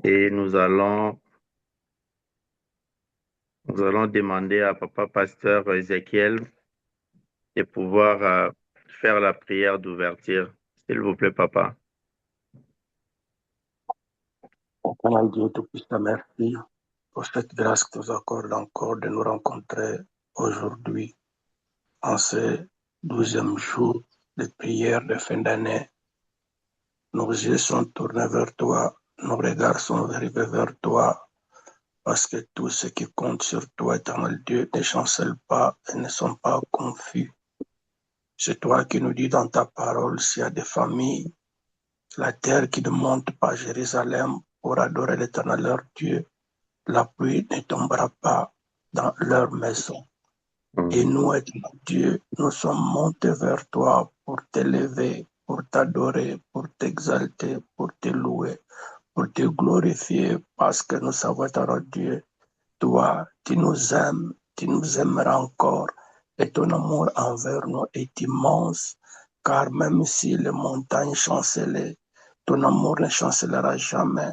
Et nous allons demander à Papa Pasteur Ézéchiel de pouvoir faire la prière d'ouverture. S'il vous plaît, Papa. Éternel Dieu Tout-Puissant, merci pour cette grâce que tu nous accordes encore de nous rencontrer aujourd'hui en ce 12e jour de prière de fin d'année. Nos yeux sont tournés vers toi, nos regards sont rivés vers toi, parce que tout ce qui compte sur toi, éternel Dieu, ne chancelle pas et ne sont pas confus. C'est toi qui nous dis dans ta parole, s'il y a des familles, la terre qui ne monte pas à Jérusalem pour adorer l'éternel leur Dieu, la pluie ne tombera pas dans leur maison. Et nous, éternel Dieu, nous sommes montés vers toi pour t'élever, pour t'adorer, pour t'exalter, pour te louer, pour te glorifier, parce que nous savons, éternel Dieu, toi, tu nous aimes, tu nous aimeras encore, et ton amour envers nous est immense, car même si les montagnes chancelaient, ton amour ne chancellera jamais.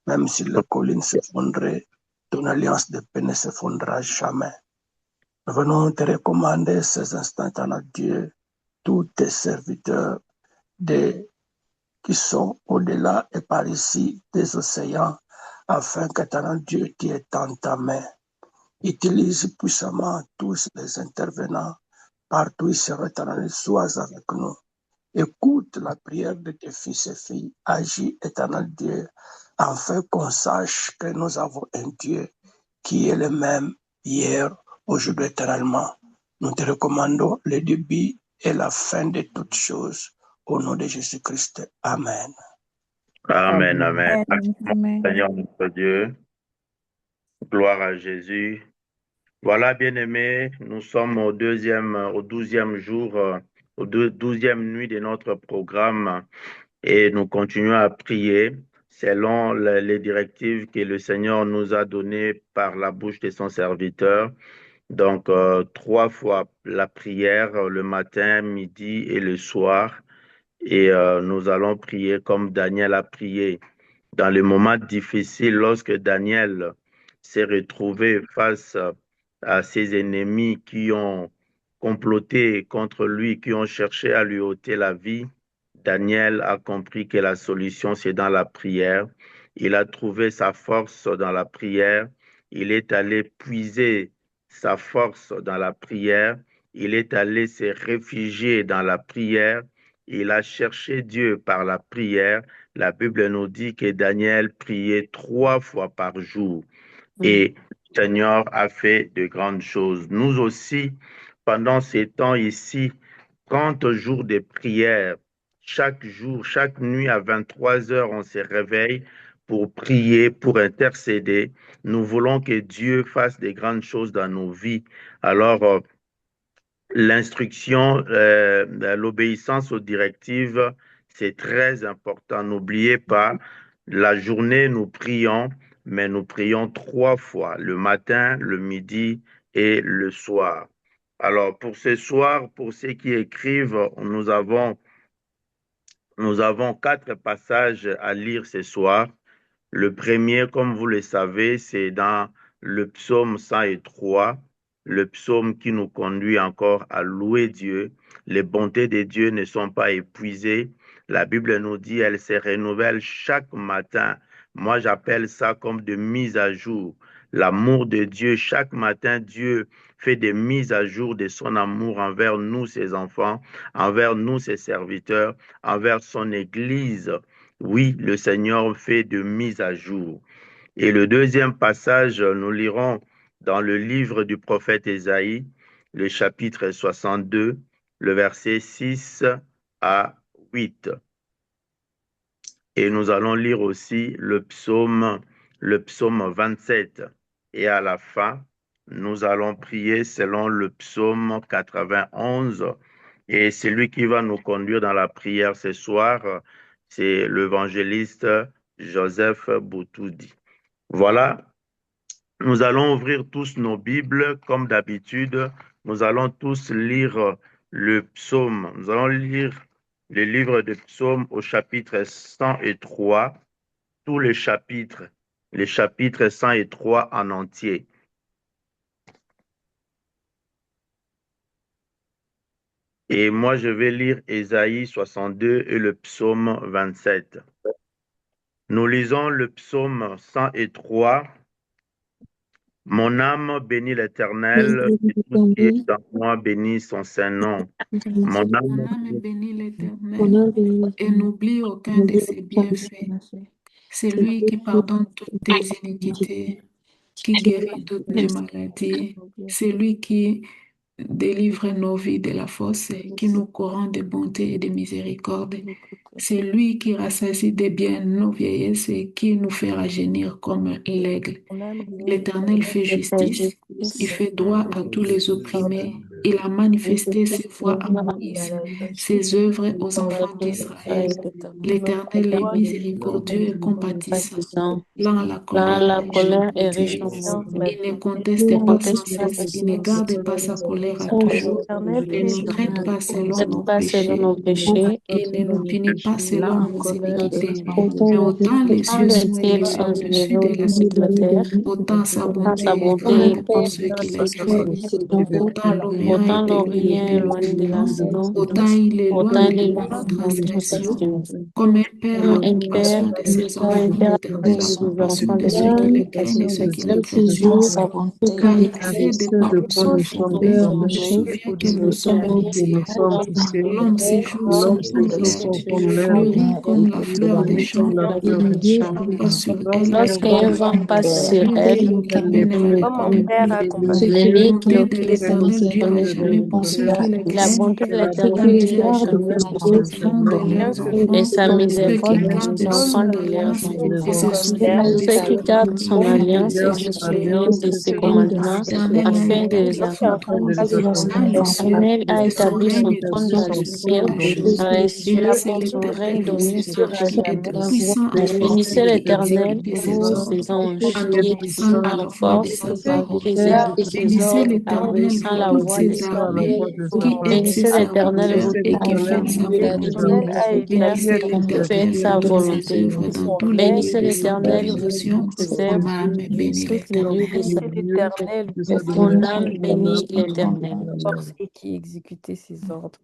Même si les collines s'effondreraient, ton alliance de paix ne s'effondrera jamais. Nous venons te recommander ces instants, éternel Dieu, tous tes serviteurs qui sont au-delà et par ici des océans, afin qu'éternel Dieu, qui est en ta main, utilise puissamment tous les intervenants partout ici, éternel, sois avec nous. Écoute la prière de tes fils et filles. Agis, éternel Dieu, afin qu'on sache que nous avons un Dieu qui est le même hier, aujourd'hui, éternellement. Nous te recommandons le début et la fin de toutes choses. Au nom de Jésus-Christ. Amen. Amen, amen. Amen. Amen. Seigneur notre Dieu, gloire à Jésus. Voilà, bien-aimés, nous sommes au 12e jour, au 12e nuit de notre programme et nous continuons à prier selon les directives que le Seigneur nous a données par la bouche de son serviteur. Donc, 3 fois la prière, le matin, midi et le soir. Et nous allons prier comme Daniel a prié. Dans les moments difficiles, lorsque Daniel s'est retrouvé face à ses ennemis qui ont comploté contre lui, qui ont cherché à lui ôter la vie, Daniel a compris que la solution, c'est dans la prière. Il a trouvé sa force dans la prière. Il est allé puiser sa force dans la prière. Il est allé se réfugier dans la prière. Il a cherché Dieu par la prière. La Bible nous dit que Daniel priait 3 fois par jour et le Seigneur a fait de grandes choses. Nous aussi, pendant ces temps ici, 30 jours de prière, chaque jour, chaque nuit à 23 heures, on se réveille pour prier, pour intercéder. Nous voulons que Dieu fasse de grandes choses dans nos vies. Alors, l'instruction, l'obéissance aux directives, c'est très important. N'oubliez pas, la journée, nous prions, mais nous prions 3 fois, le matin, le midi et le soir. Alors, pour ce soir, pour ceux qui écrivent, nous avons 4 passages à lire ce soir. Le premier, comme vous le savez, c'est dans le psaume 103, le psaume qui nous conduit encore à louer Dieu. Les bontés de Dieu ne sont pas épuisées. La Bible nous dit elles se renouvellent chaque matin. Moi, j'appelle ça comme de mise à jour. L'amour de Dieu, chaque matin, Dieu fait des mises à jour de son amour envers nous, ses enfants, envers nous, ses serviteurs, envers son Église. Oui, le Seigneur fait de mise à jour. Et le deuxième passage, nous lirons dans le livre du prophète Ésaïe, le chapitre 62, le verset 6 à 8. Et nous allons lire aussi le psaume 27. Et à la fin, nous allons prier selon le psaume 91. Et celui qui va nous conduire dans la prière ce soir, c'est l'évangéliste Joseph Boutoudi. Voilà, nous allons ouvrir tous nos Bibles comme d'habitude. Nous allons tous lire le psaume. Nous allons lire le livre de psaume au chapitre 103, tous les chapitres 103 en entier. Et moi, je vais lire Ésaïe 62 et le psaume 27. Nous lisons le psaume 103. Mon âme bénit l'Éternel, et tout ce qui est en moi bénit son saint nom. Mon Mon âme âme bénit l'Éternel et n'oublie aucun de ses bienfaits. C'est lui qui pardonne toutes tes iniquités, qui guérit toutes tes maladies. C'est lui qui délivre nos vies de la fosse, qui nous courant de bonté et de miséricorde. C'est lui qui rassasie de bien nos vieillesses et qui nous fait rajeunir comme l'aigle. L'Éternel fait justice, il fait droit à tous les opprimés. Il a manifesté ses voies à Moïse, ses œuvres aux enfants d'Israël. L'Éternel est miséricordieux et compatissant, lent à la Dans colère la et riche en colère et riche en bonté. bonté. Il ne conteste pas sans cesse, il ne garde pas sa colère à toujours. Ne nous traite pas selon Peut-être nos pas selon péchés nos péchés. et ne nous punit pas selon nos iniquités. Mais autant les Quand cieux les sont ciels élevés sont au-dessus élevés de la au-dessus de terre, la terre, autant sa quand sa bonté est bonté grande est pour grande ceux qui pour les ceux qui craignent. les Autant l'Orient Autant est éloigné l'Orient est de éloigné de l'Occident, l'Occident, autant il autant éloigne il de est nous nos loin de nos transgressions. transgressions. Comme un père Comme a un père compassion de ses comme un enfants, père a l'Éternel a compassion des compassion enfants de de ceux qui l'éternel, le craignent et ceux qui le il craignent. montre sa bonté Car il avec sait de ceux quoi de nous quoi sommes nous sommes formés. Il se formés, souvient que il nous se sommes souvient que nous poussière. sommes poussés. L'homme, ses jours sont L'homme comme se l'herbe, sont il comme l'herbe, fleurit comme il la fleur des fleurit champs. comme la fleur des Lorsqu'un champs. vent passe sur elle, elle Lorsqu'un repart. vent passe sur L'épée elle, qui l'occupe ne il ne l'apparaît plus. La l'ennemi qui bonté de l'occupe l'Éternel dure à ne jamais l'aime pour plus. ceux qui le La craignent, bonté de et l'éternel de dure à leurs jamais pour ceux qui le enfants de craignent, leurs et enfants, sa ceux qui miséricorde pour gardent les enfants son de leurs alliance et enfants. se souviennent de Ceux ses qui gardent son commandements. alliance et se souviennent de ses commandements L'Éternel a afin de les établi son accomplir. trône dans les cieux, L'Éternel a et son établi son règne trône domine dans sur les toutes cieux, choses. dans les cieux, Bénissez son règne l'Éternel, vous domine ses sur anges toutes qui êtes puissants et forts et Bénissez qui l'Éternel, exécutez ses vous, ses ordres anges, en qui êtes obéissant puissants à en la voix de force, sa parole. qui exécutez ses Bénissez ordres en l'Éternel, obéissant à vous la toutes voix de ses sa armées, parole. qui êtes ses Bénissez l'Éternel, serviteurs vous, et qui éternel, faites sa qui êtes ses volonté. serviteurs, Bénissez qui faites l'Éternel, vous sa toutes ses volonté. œuvres dans tous les lieux Bénissez de sa l'Éternel, vous, domination. toutes ses Mon œuvres, âme bénit toutes les lieux l'Éternel. de sa Mon âme bénit l'Éternel. Et qui exécutait ses ordres,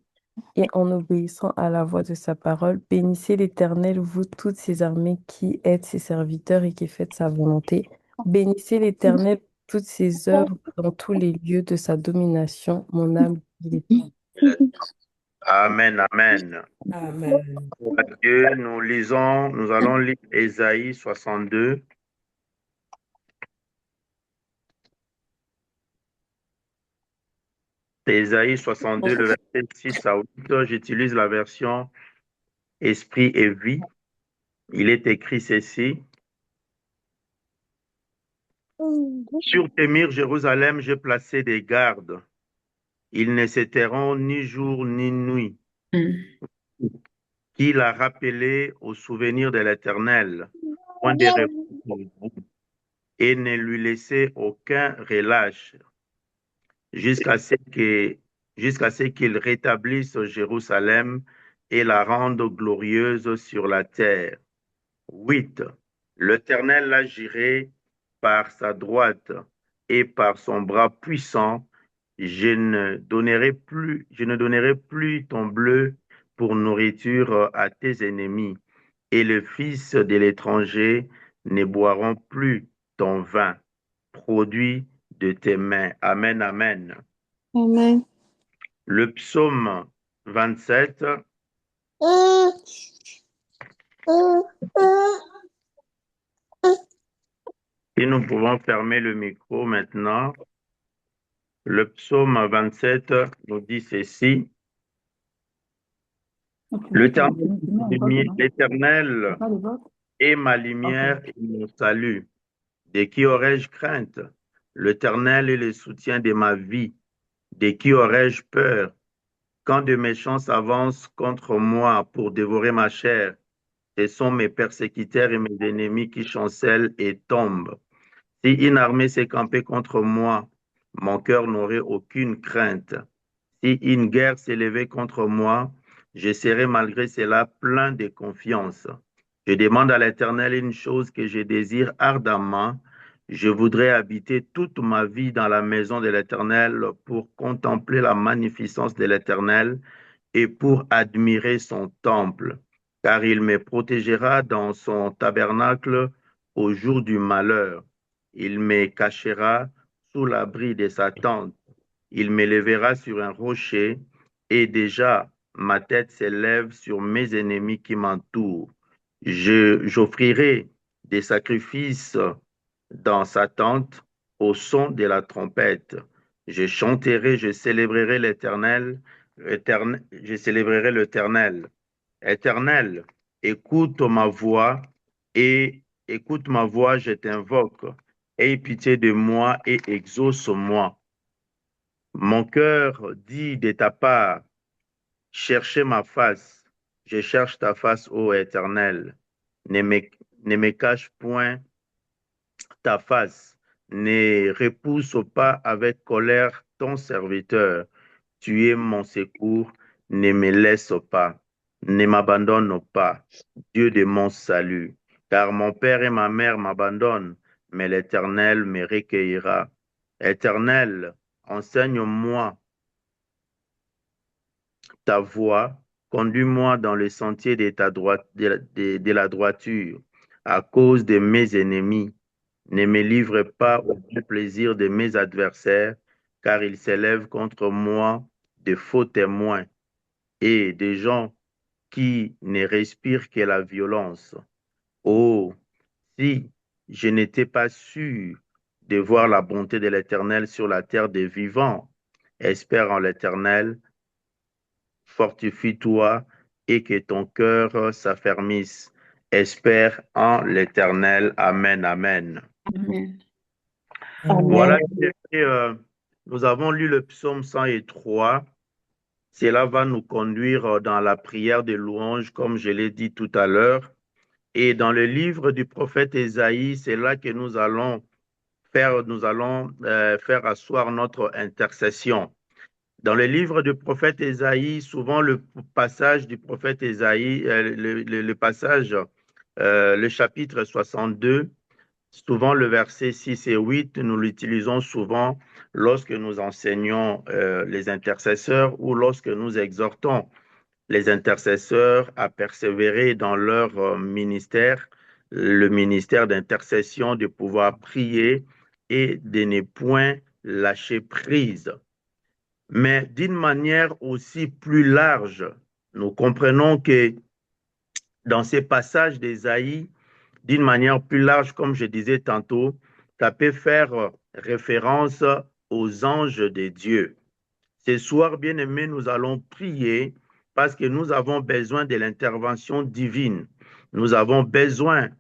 et en obéissant à la voix de sa parole. Bénissez l'Éternel, vous toutes ses armées qui êtes ses serviteurs et qui faites sa volonté. Bénissez l'Éternel, toutes ses œuvres dans tous les lieux de sa domination. Mon âme bénit l'Éternel. Amen, amen. Amen. Dieu, nous allons lire Ésaïe 62. Ésaïe 62, le verset 6 à 8. J'utilise la version Esprit et vie. Il est écrit ceci. Sur tes murs, Jérusalem, j'ai placé des gardes. Ils ne s'éteindront ni jour ni nuit. Qui l'a rappelé au souvenir de l'Éternel, point de repos pour vous, et ne lui laissez aucun relâche, jusqu'à ce qu'il rétablisse Jérusalem et la rende glorieuse sur la terre. 8. L'Éternel agirait par sa droite et par son bras puissant. Je ne donnerai plus ton bleu pour nourriture à tes ennemis, et les fils de l'étranger ne boiront plus ton vin, produit de tes mains. Amen, amen. Amen. Le psaume 27. Et nous pouvons fermer le micro maintenant. Le psaume 27 nous dit ceci. L'Éternel est ma lumière et mon salut. De qui aurais-je crainte? L'Éternel est le soutien de ma vie. De qui aurais-je peur? Quand de méchants s'avancent contre moi pour dévorer ma chair, ce sont mes persécuteurs et mes ennemis qui chancellent et tombent. Si une armée s'est campée contre moi, mon cœur n'aurait aucune crainte. Si une guerre s'est levée contre moi, je serai malgré cela plein de confiance. Je demande à l'Éternel une chose que je désire ardemment. Je voudrais habiter toute ma vie dans la maison de l'Éternel pour contempler la magnificence de l'Éternel et pour admirer son temple, car il me protégera dans son tabernacle au jour du malheur. Il me cachera sous l'abri de sa tente. Il m'élèvera sur un rocher, et déjà ma tête s'élève sur mes ennemis qui m'entourent. J'offrirai des sacrifices dans sa tente au son de la trompette. Je chanterai, je célébrerai l'Éternel, je célébrerai l'Éternel. Éternel, écoute ma voix et écoute ma voix, je t'invoque. Aie pitié de moi et exauce-moi. Mon cœur dit de ta part, cherchez ma face. Je cherche ta face, ô Éternel. Ne me, ne me cache point ta face. Ne repousse pas avec colère ton serviteur. Tu es mon secours. Ne me laisse pas. Ne m'abandonne pas, Dieu de mon salut. Car mon père et ma mère m'abandonnent, mais l'Éternel me recueillera. Éternel, enseigne-moi ta voie, conduis-moi dans le sentier de la droiture, à cause de mes ennemis. Ne me livre pas au plaisir de mes adversaires, car ils s'élèvent contre moi de faux témoins et des gens qui ne respirent que la violence. Oh, si je n'étais pas sûr de voir la bonté de l'Éternel sur la terre des vivants, espère en l'Éternel, fortifie-toi et que ton cœur s'affermisse. Espère en l'Éternel. Amen, amen. Amen. Voilà, nous avons lu le psaume 103. Cela va nous conduire dans la prière de louange, comme je l'ai dit tout à l'heure. Et dans le livre du prophète Ésaïe, c'est là que nous allons faire asseoir notre intercession. Dans le livre du prophète Ésaïe, souvent le passage du prophète Ésaïe, le chapitre 62, souvent le verset 6 et 8, nous l'utilisons souvent lorsque nous enseignons les intercesseurs ou lorsque nous exhortons les intercesseurs à persévérer dans leur ministère, le ministère d'intercession, de pouvoir prier et de ne point lâcher prise. Mais d'une manière aussi plus large, nous comprenons que dans ces passages d'Ésaïe, d'une manière plus large, comme je disais tantôt, ça peut faire référence aux anges de Dieu. Ce soir, bien-aimés, nous allons prier parce que nous avons besoin de l'intervention divine. Nous avons besoin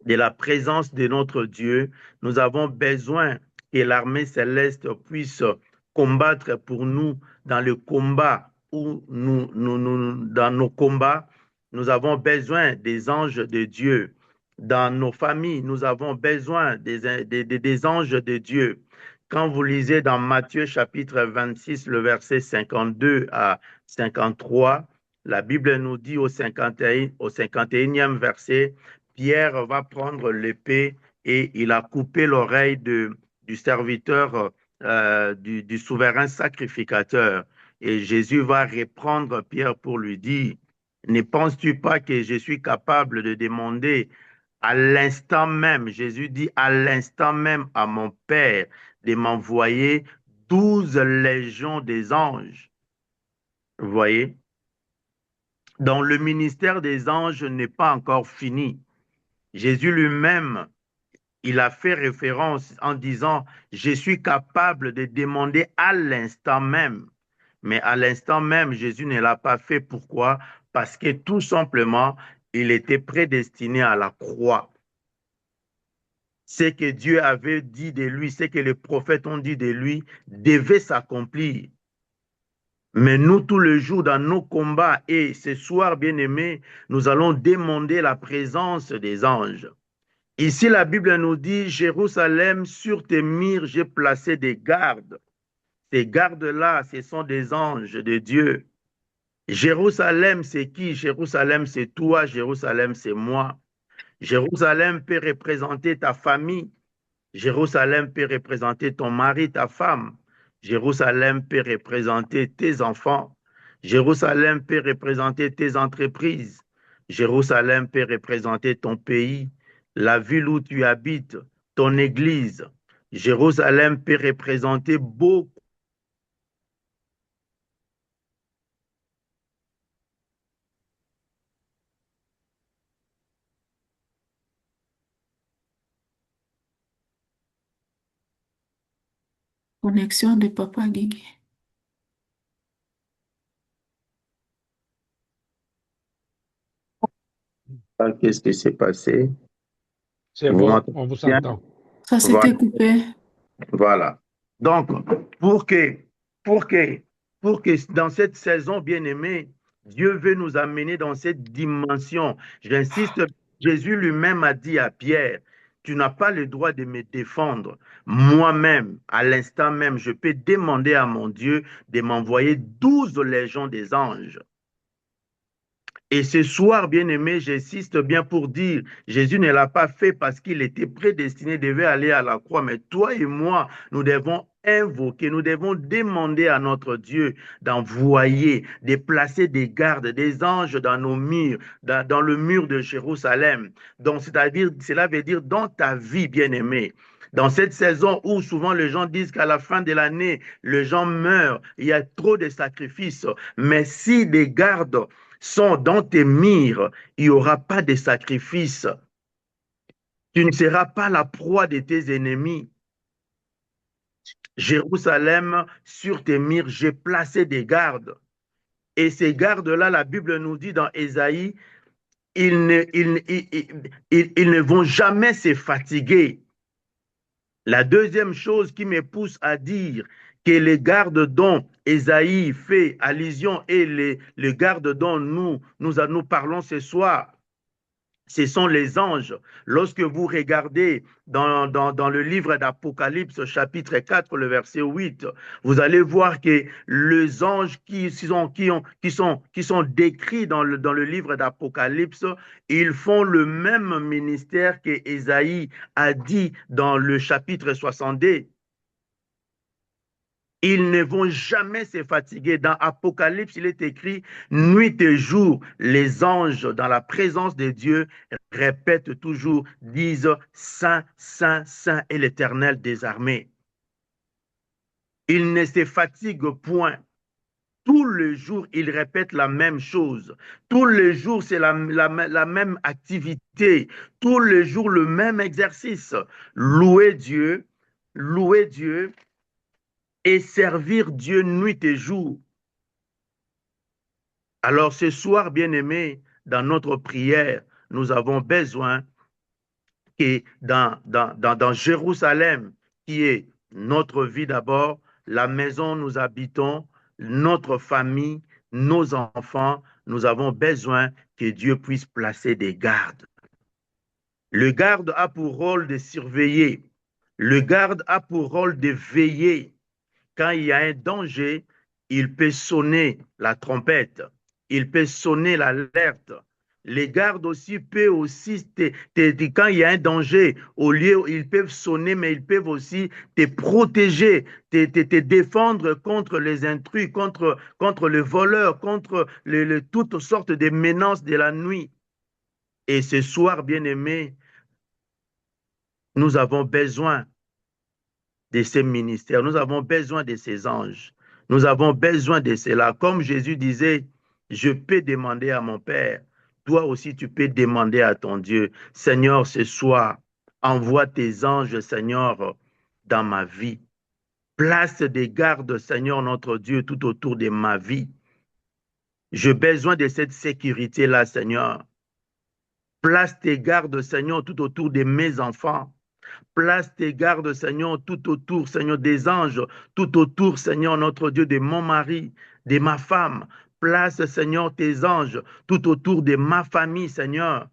de la présence de notre Dieu. Nous avons besoin que l'armée céleste puisse combattre pour nous dans le combat où dans nos combats, nous avons besoin des anges de Dieu. Dans nos familles, nous avons besoin des anges de Dieu. Quand vous lisez dans Matthieu chapitre 26, le verset 52 à 53, la Bible nous dit au 51e verset, Pierre va prendre l'épée et il a coupé l'oreille du serviteur du souverain sacrificateur. Et Jésus va reprendre Pierre pour lui dire, ne penses-tu pas que je suis capable de demander à l'instant même, Jésus dit à l'instant même à mon Père de m'envoyer 12 légions des anges. Vous voyez? Donc le ministère des anges n'est pas encore fini. Jésus lui-même, il a fait référence en disant, je suis capable de demander à l'instant même. Mais à l'instant même, Jésus ne l'a pas fait. Pourquoi? Parce que tout simplement, il était prédestiné à la croix. Ce que Dieu avait dit de lui, ce que les prophètes ont dit de lui, devait s'accomplir. Mais nous, tous les jours, dans nos combats, et ce soir, bien-aimés, nous allons demander la présence des anges. Ici, la Bible nous dit, Jérusalem, sur tes murs, j'ai placé des gardes. Ces gardes-là, ce sont des anges de Dieu. Jérusalem, c'est qui? Jérusalem, c'est toi. Jérusalem, c'est moi. Jérusalem peut représenter ta famille. Jérusalem peut représenter ton mari, ta femme. Jérusalem peut représenter tes enfants. Jérusalem peut représenter tes entreprises. Jérusalem peut représenter ton pays, la ville où tu habites, ton église. Jérusalem peut représenter beaucoup. Connexion de Papa Guigui. Qu'est-ce qui s'est passé? C'est Vous bon, m'entendez on vous bien? entend. Ça Voilà. s'était coupé. Voilà. Donc, pour que dans cette saison, bien-aimée, Dieu veut nous amener dans cette dimension. J'insiste, Jésus lui-même a dit à Pierre, tu n'as pas le droit de me défendre. Moi-même, à l'instant même, je peux demander à mon Dieu de m'envoyer 12 légions des anges. Et ce soir, bien-aimé, j'insiste bien pour dire, Jésus ne l'a pas fait parce qu'il était prédestiné, devait aller à la croix. Mais toi et moi, nous devons invoquer, nous devons demander à notre Dieu d'envoyer, de placer des gardes, des anges dans nos murs, dans le mur de Jérusalem. Donc, c'est-à-dire, cela veut dire dans ta vie, bien-aimé. Dans cette saison où souvent les gens disent qu'à la fin de l'année, les gens meurent, il y a trop de sacrifices. Mais si des gardes sont dans tes murs, il n'y aura pas de sacrifice. Tu ne seras pas la proie de tes ennemis. Jérusalem, sur tes murs, j'ai placé des gardes. Et ces gardes-là, la Bible nous dit dans Ésaïe, ils ne vont jamais se fatiguer. La deuxième chose qui me pousse à dire que les gardes dont Ésaïe fait allusion et les gardes dont nous parlons ce soir, ce sont les anges. Lorsque vous regardez dans le livre d'Apocalypse, chapitre 4, le verset 8, vous allez voir que les anges qui sont décrits dans le livre d'Apocalypse, ils font le même ministère que Ésaïe a dit dans le chapitre 62. Ils ne vont jamais se fatiguer. Dans Apocalypse, il est écrit, nuit et jour, les anges dans la présence de Dieu répètent toujours, disent, Saint, Saint, Saint est l'Éternel des armées. Ils ne se fatiguent point. Tous les jours, ils répètent la même chose. Tous les jours, c'est la même activité. Tous les jours, le même exercice. Louer Dieu et servir Dieu nuit et jour. Alors ce soir, bien-aimés, dans notre prière, nous avons besoin que dans Jérusalem, qui est notre vie d'abord, la maison où nous habitons, notre famille, nos enfants, nous avons besoin que Dieu puisse placer des gardes. Le garde a pour rôle de surveiller. Le garde a pour rôle de veiller. Quand il y a un danger, il peut sonner la trompette, il peut sonner l'alerte. Les gardes aussi peuvent aussi, quand il y a un danger, au lieu où ils peuvent sonner, mais ils peuvent aussi te protéger, te défendre contre les intrus, contre les voleurs, contre toutes sortes de menaces de la nuit. Et ce soir, bien-aimés, nous avons besoin de ces ministères. Nous avons besoin de ces anges. Nous avons besoin de cela. Comme Jésus disait, je peux demander à mon Père. Toi aussi, tu peux demander à ton Dieu. Seigneur, ce soir, envoie tes anges, Seigneur, dans ma vie. Place des gardes, Seigneur, notre Dieu, tout autour de ma vie. J'ai besoin de cette sécurité-là, Seigneur. Place tes gardes, Seigneur, tout autour de mes enfants. Place tes gardes, Seigneur, tout autour, Seigneur, des anges, tout autour, Seigneur, notre Dieu, de mon mari, de ma femme. Place, Seigneur, tes anges, tout autour de ma famille, Seigneur.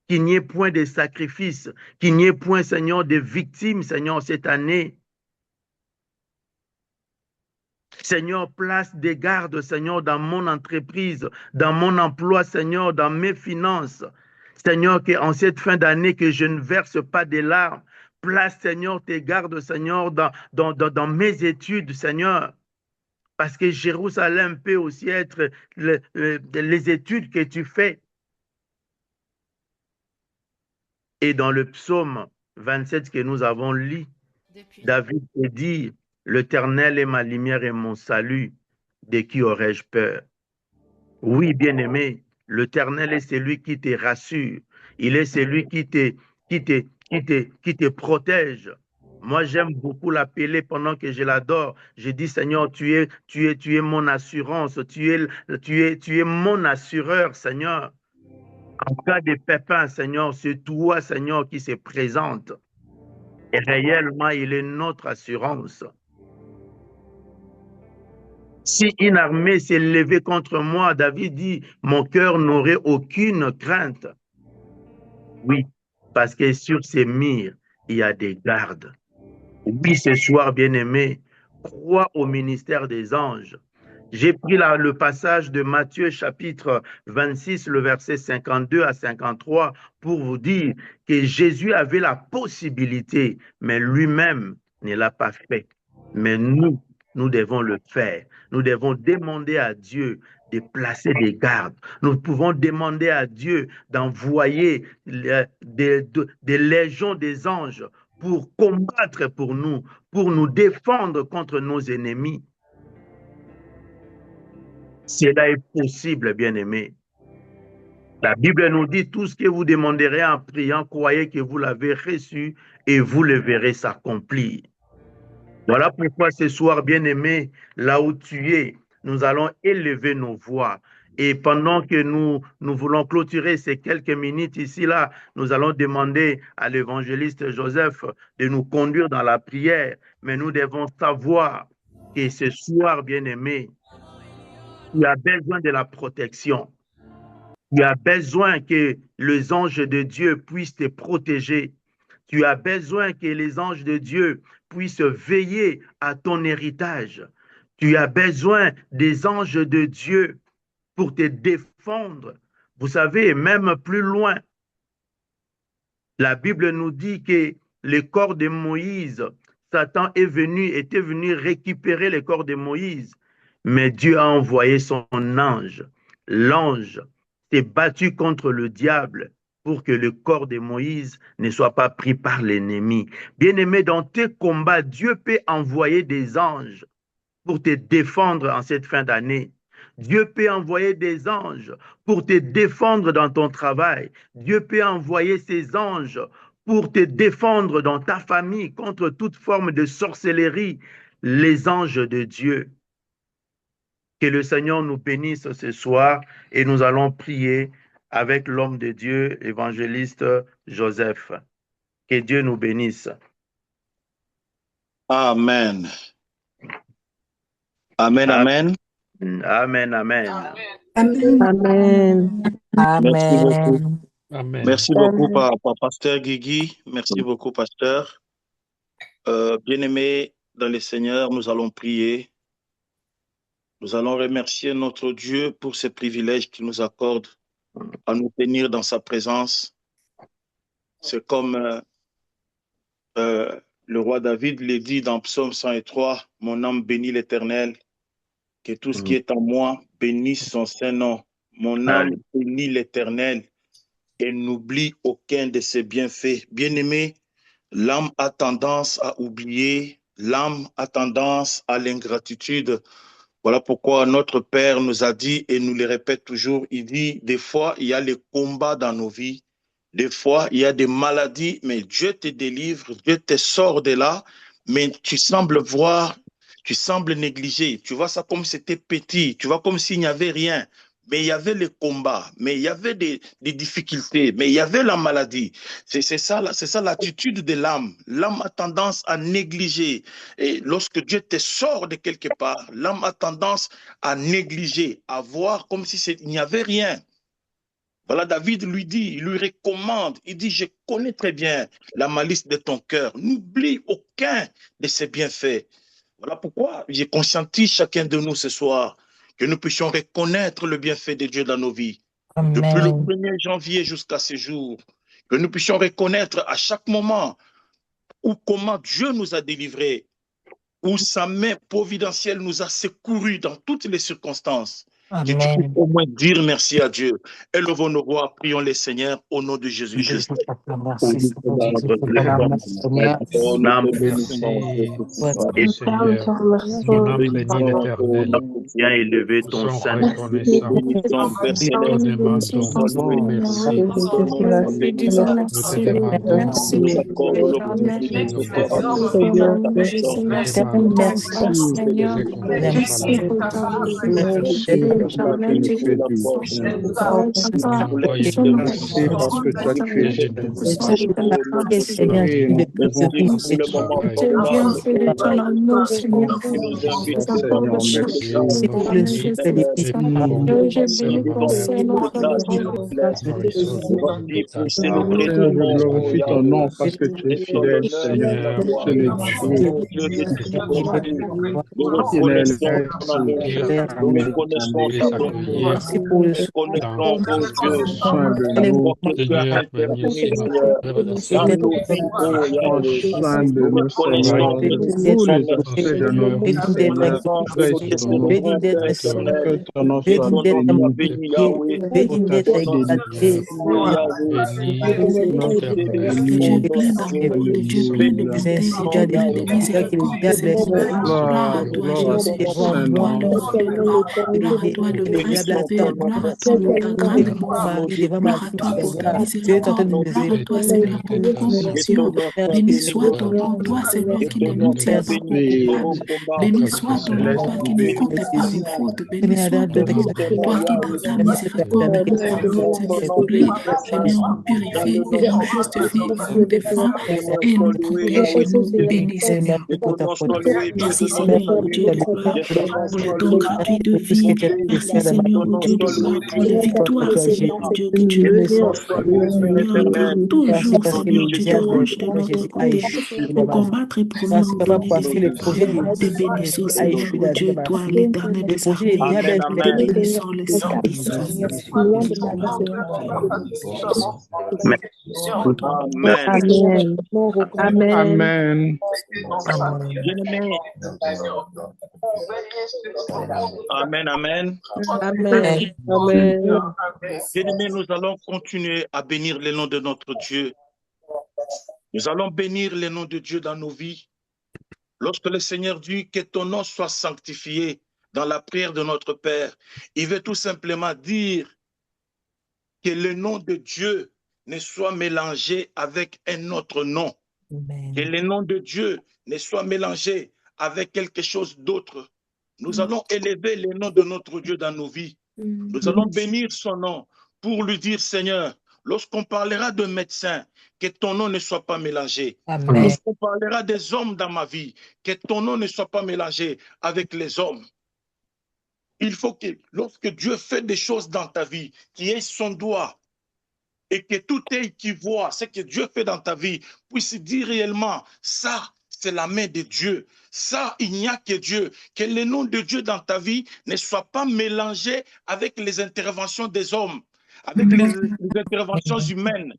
Qu'il n'y ait point de sacrifice, qu'il n'y ait point, Seigneur, de victimes, Seigneur, cette année. Seigneur, place des gardes, Seigneur, dans mon entreprise, dans mon emploi, Seigneur, dans mes finances. Seigneur, qu'en cette fin d'année, que je ne verse pas des larmes. Place, Seigneur, tes gardes, Seigneur, dans mes études, Seigneur. Parce que Jérusalem peut aussi être les études que tu fais. Et dans le psaume 27 que nous avons lu, David te dit, l'Éternel est ma lumière et mon salut, de qui aurais-je peur? Oui, bien-aimé, l'Éternel est celui qui te rassure. Il est celui qui te protège. Moi, j'aime beaucoup l'appeler pendant que je l'adore. Je dis, Seigneur, tu es mon assurance, tu es mon assureur, Seigneur. En cas de pépin, Seigneur, c'est toi, Seigneur, qui se présente. Et réellement, il est notre assurance. Si une armée s'est levée contre moi, David dit, mon cœur n'aurait aucune crainte. Oui, parce que sur ces murs, il y a des gardes. Oui, ce soir, bien-aimé, crois au ministère des anges. J'ai pris le passage de Matthieu chapitre 26, le verset 52 à 53, pour vous dire que Jésus avait la possibilité, mais lui-même ne l'a pas fait. Mais nous devons le faire. Nous devons demander à Dieu de placer des gardes. Nous pouvons demander à Dieu d'envoyer des légions des anges pour combattre pour nous défendre contre nos ennemis. Cela est possible, bien-aimés. La Bible nous dit, tout ce que vous demanderez en priant, croyez que vous l'avez reçu et vous le verrez s'accomplir. Voilà pourquoi ce soir, bien-aimé, là où tu es, nous allons élever nos voix. Et pendant que nous voulons clôturer ces quelques minutes ici, là, nous allons demander à l'évangéliste Joseph de nous conduire dans la prière. Mais nous devons savoir que ce soir, bien-aimé, tu as besoin de la protection. Tu as besoin que les anges de Dieu puissent te protéger. Tu as besoin que les anges de Dieu puissent veiller à ton héritage. Tu as besoin des anges de Dieu pour te défendre. Vous savez, même plus loin, la Bible nous dit que le corps de Moïse, Satan était venu récupérer le corps de Moïse, mais Dieu a envoyé son ange. L'ange s'est battu contre le diable pour que le corps de Moïse ne soit pas pris par l'ennemi. Bien-aimé, dans tes combats, Dieu peut envoyer des anges pour te défendre en cette fin d'année. Dieu peut envoyer des anges pour te défendre dans ton travail. Dieu peut envoyer ses anges pour te défendre dans ta famille contre toute forme de sorcellerie. Les anges de Dieu. Que le Seigneur nous bénisse ce soir et nous allons prier avec l'homme de Dieu, évangéliste Joseph. Que Dieu nous bénisse. Amen. Amen, amen. Amen, amen. Amen. Merci beaucoup. Amen. Merci beaucoup, pasteur Guigui. Merci beaucoup, pasteur. Bien-aimés dans le Seigneur, nous allons prier. Nous allons remercier notre Dieu pour ce privilège qu'il nous accorde à nous tenir dans sa présence. C'est comme le roi David l'a dit dans Psaume 103, « Mon âme bénit l'Éternel, que tout ce qui est en moi bénisse son Saint-Nom. Mon âme bénit l'Éternel et n'oublie aucun de ses bienfaits. » Bien-aimé, l'âme a tendance à oublier, l'âme a tendance à l'ingratitude. Voilà pourquoi notre Père nous a dit, et nous le répète toujours, il dit, des fois, il y a les combats dans nos vies, des fois, il y a des maladies, mais Dieu te délivre, Dieu te sort de là, mais tu sembles voir, tu sembles négliger, tu vois ça comme si c'était petit, tu vois comme s'il n'y avait rien. Mais il y avait les combats, mais il y avait des difficultés, mais il y avait la maladie. C'est ça l'attitude de l'âme. L'âme a tendance à négliger. Et lorsque Dieu te sort de quelque part, l'âme a tendance à négliger, à voir comme si il n'y avait rien. Voilà, David lui dit, il lui recommande, il dit, je connais très bien la malice de ton cœur. N'oublie aucun de ses bienfaits. Voilà pourquoi j'ai conscienti chacun de nous ce soir que nous puissions reconnaître le bienfait de Dieu dans nos vies. Depuis le 1er janvier jusqu'à ce jour, que nous puissions reconnaître à chaque moment où comment Dieu nous a délivrés, où sa main providentielle nous a secourus dans toutes les circonstances. Que tu puisses au moins dire merci à Dieu. Élevons nos voix, prions les Seigneurs au nom de Jésus-Christ. Merci, Ton âme bénisse et Seigneur. Ton âme bénit l'Éternel. bien élevé Nous ton sommes sein. reconnaissants. Bénissons, Père Nous te Céleste. demandons merci. Nous te demandons Merci. Nous accorde merci. l'opportunité Nous ce te soir à demandons ta Jésus, nous te merci pour demandons ta Merci. grâce, tous les Seigneur. incommensurable Merci pour amour. ta bonté. Merci parce que tu Éternel es Dieu, fait la du force. bien. papa, Nous Pour les envoyons sommes notre Merci parce que toi reconnaissants tu es et fidèle. pour nous ce que tu as notre fait. Seigneur, cœur. Et le nous Merci pouvons pour pour ce le comprendre moment travail. C'est bien formidable fait de ton amour, Seigneur. qui nous invite C'est ce encore matin le Seigneur, chef merci. Et de nous le l'éternel bénis souffle Jésus. des et péchés. pour Oui, j'ai ta béni ton devant sein, le bonté. trône de notre grâce, s'il Dieu. te plaît. Reconnaissons Voici pour ta célébrer grâce. Seigneur, ton je nom, oh glorifie ton Yahweh. nom parce Reconnaissons, que tu es Et ton fidèle, honneur et toute Seigneur. la Seigneur, gloire. Tu es notre Dieu. Oh Dieu de disponibilité, nous Il est reconnaissons ton merci. amour. et Nous Amen. reconnaissons puisse ta bonté. accueillir Merci pour le Nous souffle dans reconnaissons, oh ton Dieu, Soin nom. de la nous. fois que tu as Seigneur, bénis intervenu, notre Seigneur, œuvre de dans éternel. nos service. vies, oh Prends Yahweh. soin de Nous nous, reconnaissons, Seigneur, Travaillons de nous te Dieu tous disons les dans merci. aspects de cette nos œuvre vies, digne d'être Nous Seigneur. sommes magnifié, Prêche pour te sur nous. Dieu célébrer, digne d'être Père et que célébré, éternel. Que ton nom Dieu Que soit digne ton d'être nom soit béni. magnifié, béni, Yahweh. Dieu digne ta d'être Ton nom soit exalté. Béni. glorifié, Yahweh. bénis Béni, l'Éternel. Le Dieu Béni. béni plein ton Dieu. d'amour, le Dieu plein de Alléluia. bonté, Ainsi, le Dieu Dieu a plein de déclaré que le miséricorde, diable est Seigneur. Gloire Gloire, à toi, gloire à Jésus. ton devant Gloire à saint toi, moi, le nom. roi de gloire. que le Gloire à toi, le prince de Bénissons ton paix. nom, Gloire à Père toi pour Céleste. ta grande devant ma bonté. vie, devant ma Gloire à vie, toi pour ta Seigneur. Dieu est en train miséricorde. de me Gloire à toi, célébrer. Seigneur, Et pour de ta ta Que bonté. compassion. ton nom soit Béni béni, soit ton nom, Nous toi, Seigneur, que qui ton ne nom nous soit tiens pas Merci, pour béni, coupables. Jéhovah Combat. Béni notre soit ton nom, Toi toi Seigneur, qui qui ne es comptes pas Jésus. nos puissant, fautes. Béni soit ton bénis nom, ton nom, toi qui dans Yahweh. ta miséricorde et ta bonté Ton nous nom comblés, Saint-Saint, Seigneur, nous dans le purifie et nom nous puissant de justifie et nous Jésus. défend Ton nom et soit nous loué, protège et Yahweh. nous bénit, Seigneur. Que ton nom soit loué, Merci bienvenu Seigneur, dans ma ô vie. Dieu de gloire, Que ton nom pour les soit dons loué, gratuits de Tout ce qui vie. était Merci nécessaire dans que ma Seigneur, ton ô nom Dieu de soit gloire, loué, pour les Jéhovah. parce que victoires, tu as Seigneur, ô Jésus. Dieu, que tu Tout nous le Que ton sang nom donnes. soit loué, Père Seigneur, éternel. merci toujours, parce que Seigneur, le tu te diable, penches de Seigneur notre Jésus, a côté échoué dans pour ma vie. combattre et pour venir Merci nous papa donner parce des que le victoires. projet du Te diable, bénissons, Jésus, a Seigneur, échoué ô dans Dieu, ma toi, vie. l'éternel Le des projet du armées. diable Amen, a Te amen. bénissons le sang d'Israël. Amen. Amen. Amen. Amen. Amen. Bien-aimés, amen, amen. Amen. Amen. Bien-aimés, nous allons continuer à bénir le nom de notre Dieu. Nous allons bénir le nom de Dieu dans nos vies. Lorsque le Seigneur dit que ton nom soit sanctifié dans la prière de notre Père, il veut tout simplement dire que le nom de Dieu ne soit mélangé avec un autre nom. Que le nom de Dieu ne soit mélangé avec quelque chose d'autre. Nous allons élever le nom de notre Dieu dans nos vies. Nous allons bénir son nom pour lui dire, Seigneur, lorsqu'on parlera de médecin, que ton nom ne soit pas mélangé. Amen. Lorsqu'on parlera des hommes dans ma vie, que ton nom ne soit pas mélangé avec les hommes. Il faut que lorsque Dieu fait des choses dans ta vie, qu'il y ait son doigt et que tout œil qui voit ce que Dieu fait dans ta vie puisse dire réellement, ça, c'est la main de Dieu. Ça, il n'y a que Dieu. Que le nom de Dieu dans ta vie ne soit pas mélangé avec les interventions des hommes, avec les interventions humaines.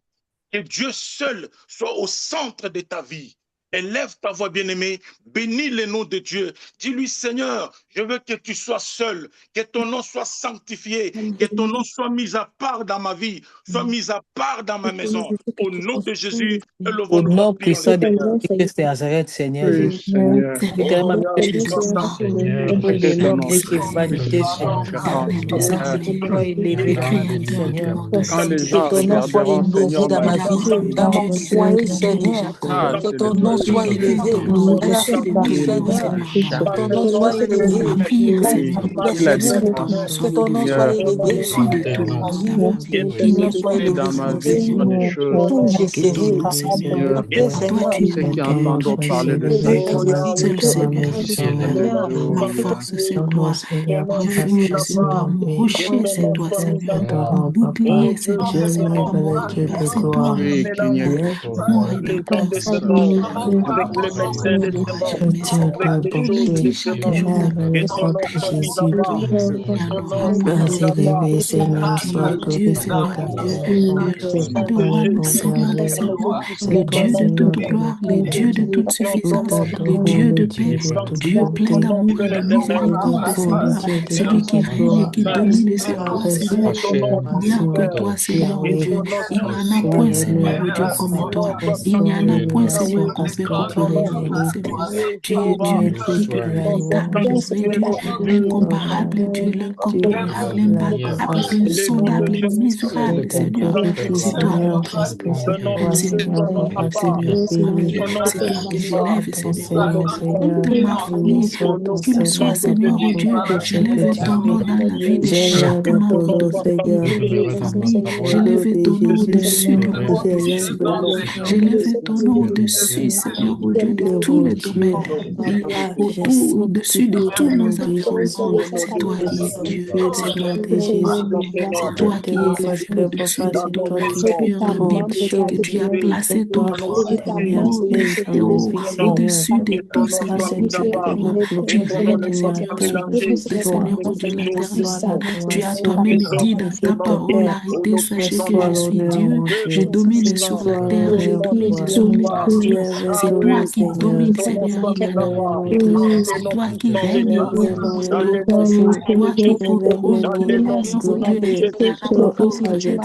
Que Dieu seul soit au centre de ta vie. Élève ta voix, bien-aimée, bénis le nom de Dieu. Dis-lui, Seigneur, je veux que tu sois seul, que ton nom soit sanctifié, que ton nom soit mis à part dans ma vie, soit mis à part dans ma maison. Au nom de Jésus, Au élevons-nous, nom prions le puissant de Seigneur. Christ de Nazareth, Seigneur Oui, Jésus. Seigneur. Littéralement, Oh, que tu Yahweh. sois Seigneur, que je le Ton nom nom salue qui soit est ton validé, nom, Seigneur. que en Éternel des Que ton honneur. armées, nom soit le élevé dans ma vie, Créateur de Seigneur. monde, Quand les Que gens ton nom soit regarderont, honoré Seigneur, dans ma ma la vie, vie, bonté de dans Dieu, mon de gloire, foyer, éternel de Seigneur. Jacob. ah, Que c'est le ton nom Dieu soit Tout-Puissant. élevé. Ton nom Merci au-dessus de de tout, tous les noms, Seigneur. Seigneur. Que ton nom soit élevé. la prière, Seigneur, Amen. mon Dieu, que seul ton nom soit élevé au-dessus de tout nom dans ma vie, qu'il n'y ait pas de dans ma nom, vie Seigneur, soit des choses, tout nom que ton nom, Seigneur. Toi, tu es ceux mon qui Père, entendent tu parler es de mon ça, maître. Seigneur, Seul Seigneur, qui c'est est toi. devenu Ma tout. force, c'est toi. Mon refuge, c'est toi. Mon rocher, c'est toi, Seigneur. Mon bouclier, Seigneur, c'est toi. Mon repère, c'est toi, mon Oui, qu'il n'y ait éternel. pas Mon avec les hommes rédempteur, de ce Seigneur. monde, avec les Oh, médecins de ce roi monde, éternel, avec les tu le choses de dis ce chaque monde. jour dans ta Que ton parole, nom que soit mis Jésus, en bas, toi, que il y a ton le nom roi soit mis en parfait. bas. Tu es Dieu, Seigneur, mon Dieu, le roi Nom de de rois, le Jésus, Seigneur des dans le seigneurs, nom le puissant Dieu de toute d'Emmanuel, gloire, le Dieu de toute nom suffisance, le puissant, Dieu de paix, Dieu plein ton nom, d'amour et Père de éternel. miséricorde, Seigneur, celui qui règne et qui Amen. domine, c'est toi, Seigneur. Que ton nom Il n'y a soit que Père, toi, Seigneur, que mon ton Dieu. nom Il soit n'y en a loué, point, Seigneur, mon Dieu, que comme ton nom toi. soit Il n'y en a point, glorifié, Seigneur, qu'on peut que ton comparer nom à soit toi, Seigneur. salué, Tu es Dieu, Jéhovah, l'unique, le que ton nom véritable, soit le vrai glorifié, Dieu, mon Dieu. l'incomparable Dieu, l'incomparable, l'imbattable, Élevé, l'insondable, Jésus-Christ, l'immesurable, Seigneur. C'est toi, mon sanctifié-toi. très Seigneur. C'est Donne-nous toi, ton mon nom à roi, part, Seigneur. que Oui, ton nom c'est soit toi que glorifié, j'élève, Seigneur. que ton nom Toute soit ma loué, vie, que ton qu'il nom soit, soit Seigneur, mon béni, Dieu, que j'élève ton ton nom nom dans soit la vie de glorifié, chaque que membre ton nom de soit ma sanctifié, famille. au nom J'élève ton nom au-dessus de de mon Jésus, nécessité. dans le nom de J'élève ton nom Jésus. au-dessus, Seigneur, au Dieu de tous les domaines. Et autour, au-dessus de tous nos environnements, c'est toi qui es Dieu. C'est toi qui es roi. Bénis ton C'est nom, toi qui es élevé au-dessus de dans tout. nos maisons. Seigneur, la Bible dit que tu as Glorifié, placé ton trône magnifié, ton nom, au-dessus de que tout, ton nom Seigneur, soit mon mis Dieu à de part, gloire. que Tu ton nom règnes, ne soit Seigneur, pas sur mélangé tous des au Seigneurs, nom mon Dieu, de la terre Jésus. entière. Tu as Que toi-même ton dit nom dans soit ta parole, magnifié au arrêtez, nom sachez puissant que je suis Dieu. Je de domine puissant sur la terre, je domine de sur les Jéhovah. nations. C'est toi Alléluia. qui Que domines, ton nom Seigneur, soit il n'y mis en en a avant. pas d'autre. Ton C'est nom toi qui puissant de règnes, il n'y Jésus. a point Dans le d'autre. nom de C'est toi qui es au Jésus. trône, Dans qui le est nom Seigneur, au Dieu de l'éternel Jésus. pouvoir.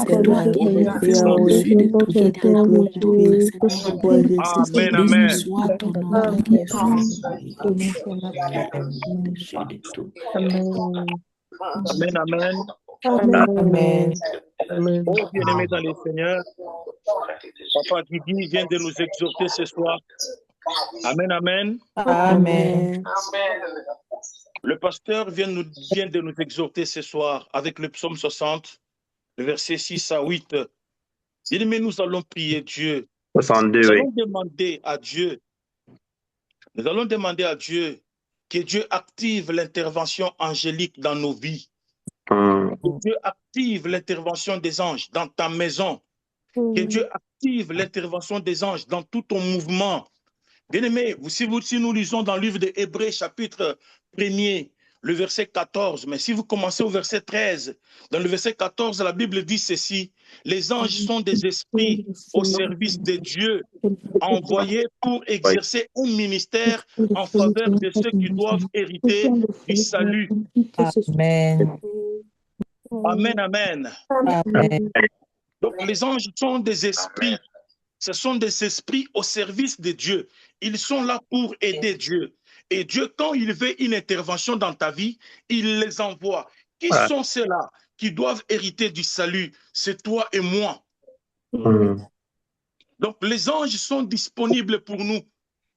C'est toi Au qui es nom élevé puissant de au-dessus de tout. Il Jésus. n'y en a point d'autre, Seigneur, mon Dieu. Amen, Béni amen. soit ton nom, toi qui es fort, qui est au-dessus de tout. Amen, amen. Amen. Oh, bien-aimés dans les Seigneurs, Papa Didi vient de nous exhorter ce soir. Amen, amen. Amen. Le pasteur vient de nous exhorter ce soir avec le psaume 60, le verset 6 à 8. Bien-aimés, nous allons prier Dieu. 62, Nous oui. allons demander à Dieu, que Dieu active l'intervention angélique dans nos vies. Que Dieu active l'intervention des anges dans ta maison. Que Dieu active l'intervention des anges dans tout ton mouvement. Bien-aimés, si nous lisons dans le livre de Hébreux, chapitre 1er, le verset 14, mais si vous commencez au verset 13, dans le verset 14, la Bible dit ceci: les anges sont des esprits au service de Dieu, envoyés pour Oui. exercer un ministère en faveur de ceux qui doivent hériter du salut. Amen. Amen, amen. Amen. Donc les anges sont des esprits. Ce sont des esprits au service de Dieu. Ils sont là pour aider Dieu. Et Dieu, quand il veut une intervention dans ta vie, il les envoie. Qui sont ceux-là qui doivent hériter du salut? C'est toi et moi. Donc les anges sont disponibles pour nous.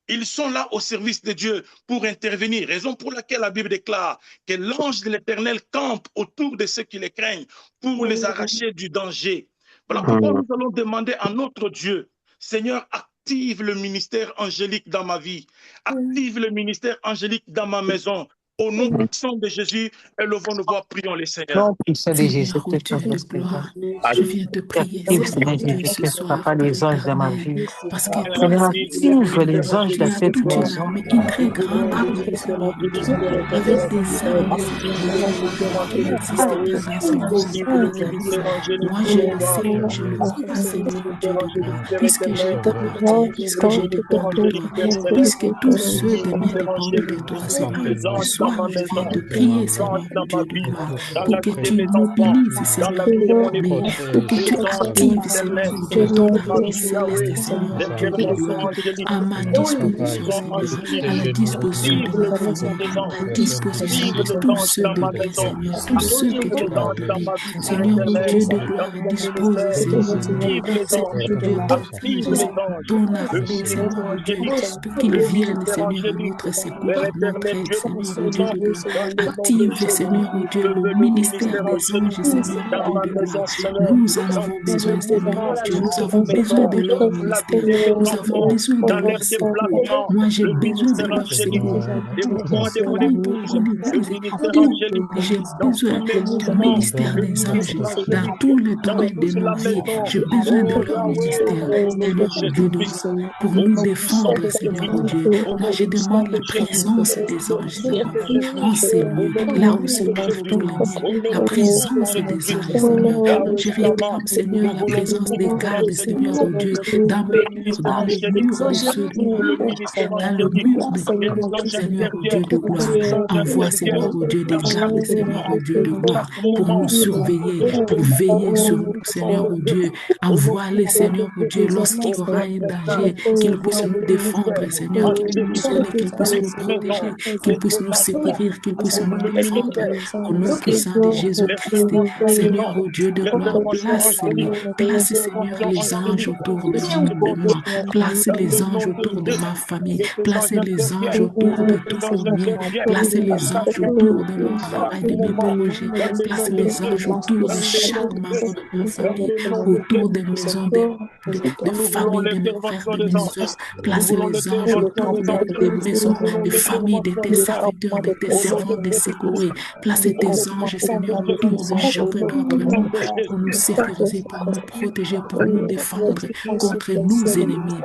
Ils sont là au service de Dieu pour intervenir. Raison pour laquelle la Bible déclare que l'ange de l'Éternel campe autour de ceux qui les craignent pour les arracher du danger. Voilà pourquoi nous allons demander à notre Dieu: Seigneur, active le ministère angélique dans ma vie. Active le ministère angélique dans ma maison. Au nom puissant de Jésus, élevons nos voix, prions les Seigneurs. Non, puissant de Jésus, Seigneur, au Dieu de gloire, je viens te prier, Seigneur, mon Dieu, ce soir, Père éternel, parce que toi, Seigneur, Seigneur, mon active Dieu, les anges tu de as cette toute une maison. armée, une très grande armée, Seigneur, mon Dieu, avec des armes, Seigneur, mon Dieu, de gloire qui n'existent pas dans ce monde, Active Père le éternel. ministère angélique, Moi, je le sais, Jéhovah. je le crois, Active le Seigneur, mon Dieu ministère de angélique, gloire, Père puisque je éternel. t'appartiens, Active puisque le je ministère dépends de angélique, toi, Père céleste. puisque tous ceux Active de le moi ministère dépendent de angélique. toi, Active Seigneur. les Ce anges dans soir, ma je viens te maison. prier, Les Seigneur, anges mon dans ma Dieu de vie. gloire, Dans pour la que vie de tu mes enfants. mobilises, Dans la Seigneur, vie de mon mais épouse. pour que tu Les anges de actives, Seigneur, l'éternel. mon Dieu, ton armée Alléluia, céleste, Yahweh. Seigneur, mon Dieu de L'intervention gloire, angélique. à ma disposition, L'intervention Seigneur, angélique. à la disposition de Active ma l'intervention famille, des à la anges. disposition Active de les tous anges ceux dans de ma bien, maison. Seigneur, tous ceux que Active tu les m'as anges dans donnés. ma vie, Père Seigneur, mon éternel. Dieu de Dans gloire, mon dispose, ministère. Seigneur, mon Dieu, Active les anges. Dieu, Active active les anges. ton Le armée, ministère Seigneur, mon Dieu, angélique. pour qu'ils Le viennent, ministère Seigneur, à angélique. notre secours, Père à notre éternel, aide, Dieu Seigneur, mon puissant Dieu de gloire. Active, Seigneur, oh Dieu, le ministère des anges, Seigneur, oh Dieu de gloire. Nous en avons besoin, Seigneur, oh Dieu. Nous avons besoin de leur ministère. Nous avons besoin de leur secours. Moi, j'ai besoin de leur secours. des mouvements de mon Oui, épouse, mon le épouse, ministère tout. angélique, J'ai dans besoin tous les du mouvements, ministère le des anges ministère dans angélique, tous les dans domaines de toute la nos vies. maison. J'ai besoin de Oh leur Yahweh, ministère, au nom de Seigneur, oh Dieu de Jésus-Christ, gloire, pour au nous nom puissant défendre, de Seigneur, Jésus, oh Dieu. au Moi, nom je puissant demande de la Jésus, présence au des nom anges, puissant Seigneur, de Jésus, en ces lieux, au nom là où puissant se de trouvent Jésus, tous les morts. au nom La puissant présence de des Jésus. anges, Seigneur. Yahweh Je Shama, réclame, nous Seigneur, la voulons le présence des mouvement gardes, de Seigneur, l'Esprit, oh Dieu, tous dans les le mur, ministères dans le angéliques, mur de ce tous le lieu, ministère dans le angélique, mur de que nos les vies, anges Seigneur, oh Dieu interviennent, de que gloire. les anges Envoie, Seigneur, interviennent oh Dieu, des à chaque gardes, Seigneur, moment, oh Dieu de à gloire, chaque pour nous moment, surveiller, pour veiller sur nous, Seigneur, oh Dieu. au nom Envoie-les, puissant de Seigneur, oh Dieu, Jésus. lorsqu'il y Oh aura Père un très saint, danger, nous qu'ils puissent voulons nous le défendre, ministère Seigneur, qu'ils puissent angélique qu'ils puissent dans nous les maisons, protéger, qu'ils les puissent nous départements. secourir, qu'ils Nous puissent voulons nous le défendre. ministère Au nom angélique, puissant de les Jésus-Christ, Seigneur, interventions, oh Dieu de gloire, l'intervention place, Seigneur, angélique, place, Seigneur, l'intervention les anges angélique autour de ici de dans ce moi, monde. place Dans les le anges nom de autour de ma Jésus, famille, que tes anges placez les anges interviennent, autour que de tes tous anges mes biens, interviennent placez à les chaque anges moment, autour de mon à chaque travail, de mes moment, projets, dans le nom placez de les anges Jésus, autour de dans le nom chaque de membre Jésus, de ma dans famille, le nom de autour des Jésus-Christ. maisons de Nous voulons famille, de mes frères, l'intervention de des mes anges. soeurs, Nous placez voulons les anges l'intervention autour des anges. des Nous maisons, voulons des familles, de l'intervention tes des anges. serviteurs, de tes Au nom de servantes, des Jésus-Christ. secourus. Placez Au tes nom anges, puissant Seigneur, de autour de Jésus-Christ. chacun Au d'entre nom nous de pour nous Jésus. sécuriser, pour nous protéger, pour nous défendre contre nos ennemis.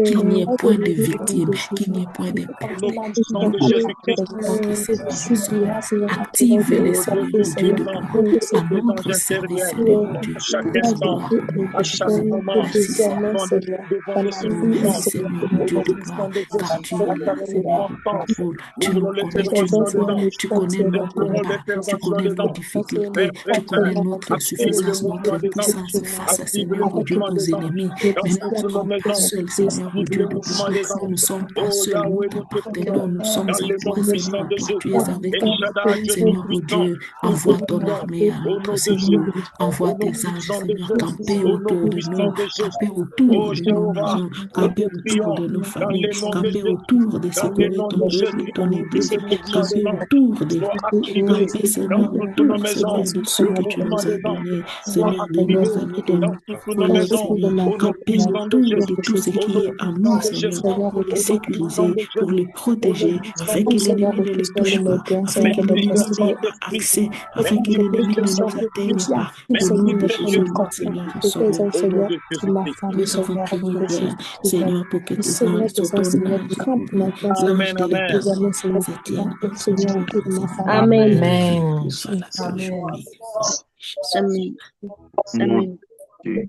Qu'il n'y ait point de victimes, qu'il n'y ait point de Au nom pertes. puissant de Nous Jésus-Christ. contre ces anges, Seigneur. Active-les, Oh Dieu Seigneur, au Dieu de Tout-Puissant, gloire, à tes notre anges service, interviennent Seigneur, au à Dieu. chaque La instant, gloire au nom à de chaque Jésus. moment, Merci, Seigneur. devant de ce Merci, mouvement, Seigneur, au au Dieu nom de puissant gloire, de car Jésus, tu es à là, chaque Seigneur, au circonstance. contrôle. Nous Tu nous voulons connais, tu nous l'intervention des vois, anges. tu connais Nous nos implorons combats, tu l'intervention connais des nos anges. difficultés, Père très tu saint, connais notre active le insuffisance, notre mouvement des anges. impuissance face, Active le Seigneur, au Dieu, mouvement aux des anges. ennemis. Dans Mais nous ne toutes nos sommes pas maisons, seuls, Seigneur, au active Dieu le de mouvement gloire. des Nous anges. ne sommes pas Oh seuls, nous Yahweh, nous te t'appartenons, prions. nous sommes Dans en le nom toi, puissant Seigneur. de Toi, tu Jésus. es avec Et nous. Shaddai, Dieu Seigneur, oh Tout-Puissant, Dieu, nous te envoie ton prions. armée à Au notre nom de secours. Jésus. Envoie Au nom tes anges, puissant de Seigneur, Jésus. camper Au nom autour de puissant nous, de Jésus. camper autour Oh de nos Jéhovah, maisons, nous camper te autour prions de nos dans familles, le nom de camper Jésus, autour des dans le secourus, nom ton de peuple et Jésus, ton que église, le mouvement des camper anges autour des soit activé camper, dans Seigneur, toutes nos autour, maisons, Seigneur, de que ceux le que tu mouvement nous as des anges donnés, soit Seigneur, de activé nos amis, de dans nos toutes nos collègues, maisons, Seigneur, au nom camper puissant de autour de Jésus, tout ce au qui nom est à puissant nous, de Seigneur, Jésus, pour les au nom puissant sécuriser, de pour les Jésus, au nom protéger, puissant afin de que Jésus, l'ennemi ne les touche pas, merci, afin que merci l'ennemi n'ait pas Saint-Esprit, accès, afin que merci l'ennemi ne précieux nous Saint-Esprit, atteigne pas. Au nom merci de précieux Jésus, notre Saint-Esprit, Seigneur et Sauveur. au nom de Jésus-Christ. Nous avons prié, Père, Seigneur, pour que tes anges soient ton âme secourus, les anges Amen, de amen. l'Éternel se tiennent autour de nos ennemis. Amen. Amen. Soit la gloire aujourd'hui. Jésus. Mon Dieu.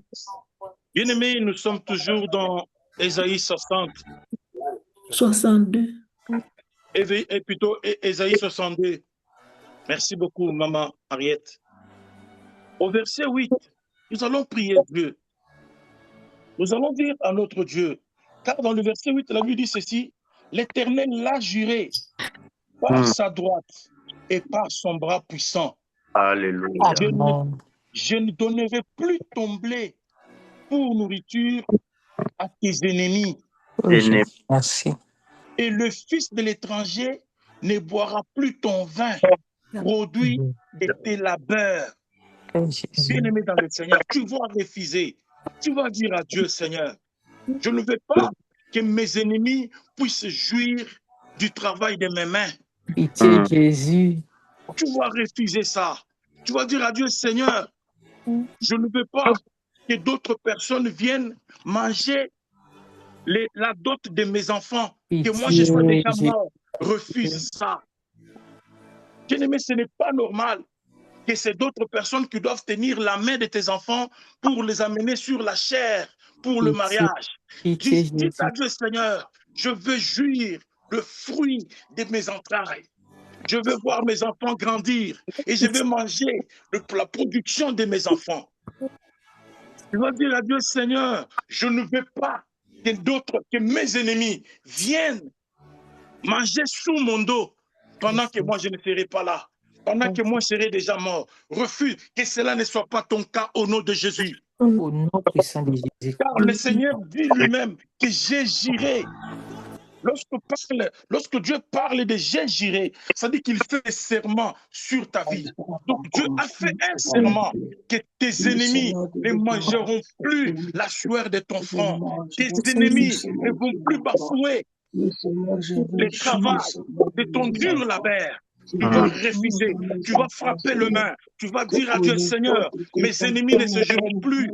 Bien-aimés, nous sommes toujours dans Ésaïe 60, 62. et plutôt Ésaïe 62. Merci beaucoup, maman Ariette. Au verset 8, nous allons prier Dieu. Nous allons dire à notre Dieu, car dans le verset 8, la Bible dit ceci, l'Éternel l'a juré par sa droite et par son bras puissant. Alléluia. Je ne donnerai plus ton blé pour nourriture à tes ennemis. Merci. Et le fils de l'étranger ne boira plus ton vin, produit de tes labeurs. Bien-aimé dans le Seigneur, tu vas refuser. Tu vas dire à Dieu, Seigneur, je ne veux pas que mes ennemis puissent jouir du travail de mes mains. Pitié, Jésus. Tu vas refuser ça. Tu vas dire à Dieu, Seigneur, je ne veux pas que d'autres personnes viennent manger la dot de mes enfants, que moi je sois déjà mort. Refuse ça. Bien-aimé, ce n'est pas normal que c'est d'autres personnes qui doivent tenir la main de tes enfants pour les amener sur la chair, pour le mariage. Dis à Dieu, Seigneur, je veux jouir le fruit de mes entrailles. Je veux voir mes enfants grandir et je veux manger la production de mes enfants. Je vais dire à Dieu, Seigneur, je ne veux pas que mes ennemis viennent manger sous mon dos pendant que moi je ne serai pas là, pendant que moi je serai déjà mort. Refuse que cela ne soit pas ton cas au nom de Jésus. Au nom puissant de Jésus. Car le Seigneur dit lui-même que j'agirai Lorsque Dieu parle de j'ai juré, ça dit qu'il fait des serments sur ta vie. Donc Dieu a fait un serment que tes ennemis ne mangeront plus la sueur de ton front. Tes ennemis ne vont plus bafouer le travail de ton dur labeur. Tu vas refuser, tu vas frapper le main, tu vas dire à Dieu, Seigneur, mes ennemis ne se joueront plus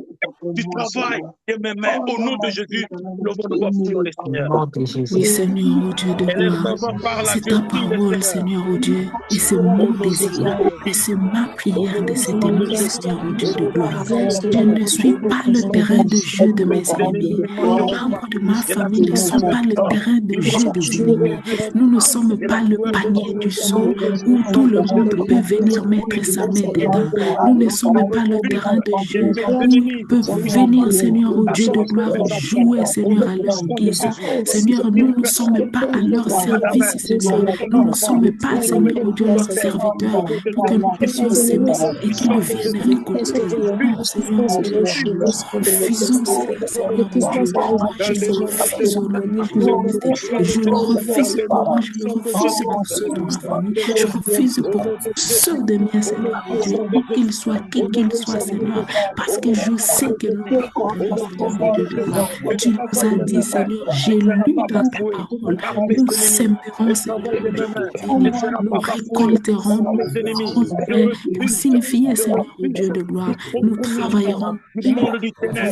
du travail de mes mains. Au nom de Jésus, levons nos voix pour le Seigneur. Oui, Seigneur, ô Dieu de gloire, c'est ta parole, Seigneur, ô Dieu, et c'est mon désir, et c'est ma prière de cette nuit, Seigneur, ô Dieu de gloire. Je ne suis pas le terrain de jeu de mes ennemis. Les membres de ma famille ne sont pas le terrain de jeu des ennemis. Nous ne sommes pas le panier du saut où tout le monde peut venir mettre sa main dedans. Nous ne sommes pas le terrain de jeu où ils peuvent venir, Seigneur, ô Dieu de gloire, jouer, Seigneur, à leur guise. Seigneur, nous ne sommes pas à leur service, Seigneur. Nous ne sommes pas, Seigneur, ô Dieu, leurs serviteurs, pour que nous puissions s'aimer et qu'ils viennent récolter. Non, Seigneur, ô Dieu, nous refusons cela, Seigneur, ô Dieu. Moi, je le refuse au nom de Jésus. Et je le refuse pour moi, je le refuse pour ceux de ma famille. Je refuse pour ceux de miens, Seigneur, ô Dieu, où qu'ils soient, qui qu'ils soient, Seigneur, parce que je sais que nous récolterons, Seigneur, ô Dieu de gloire. Tu nous as dit, Seigneur, j'ai lu dans ta parole, nous sèmerons, Seigneur, ô Dieu éternel, nous récolterons, nous ferons plein pour signifier, Seigneur, ô Dieu de gloire, nous travaillerons plein pour vivre le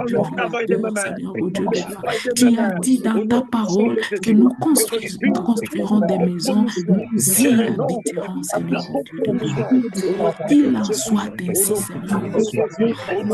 jour et la terre, Seigneur, ô Dieu de gloire. Tu as dit dans ta parole que nous construirons des maisons, nous y habiterons, Seigneur, ô Dieu de gloire. Qu'il en soit ainsi, Seigneur, ô Dieu.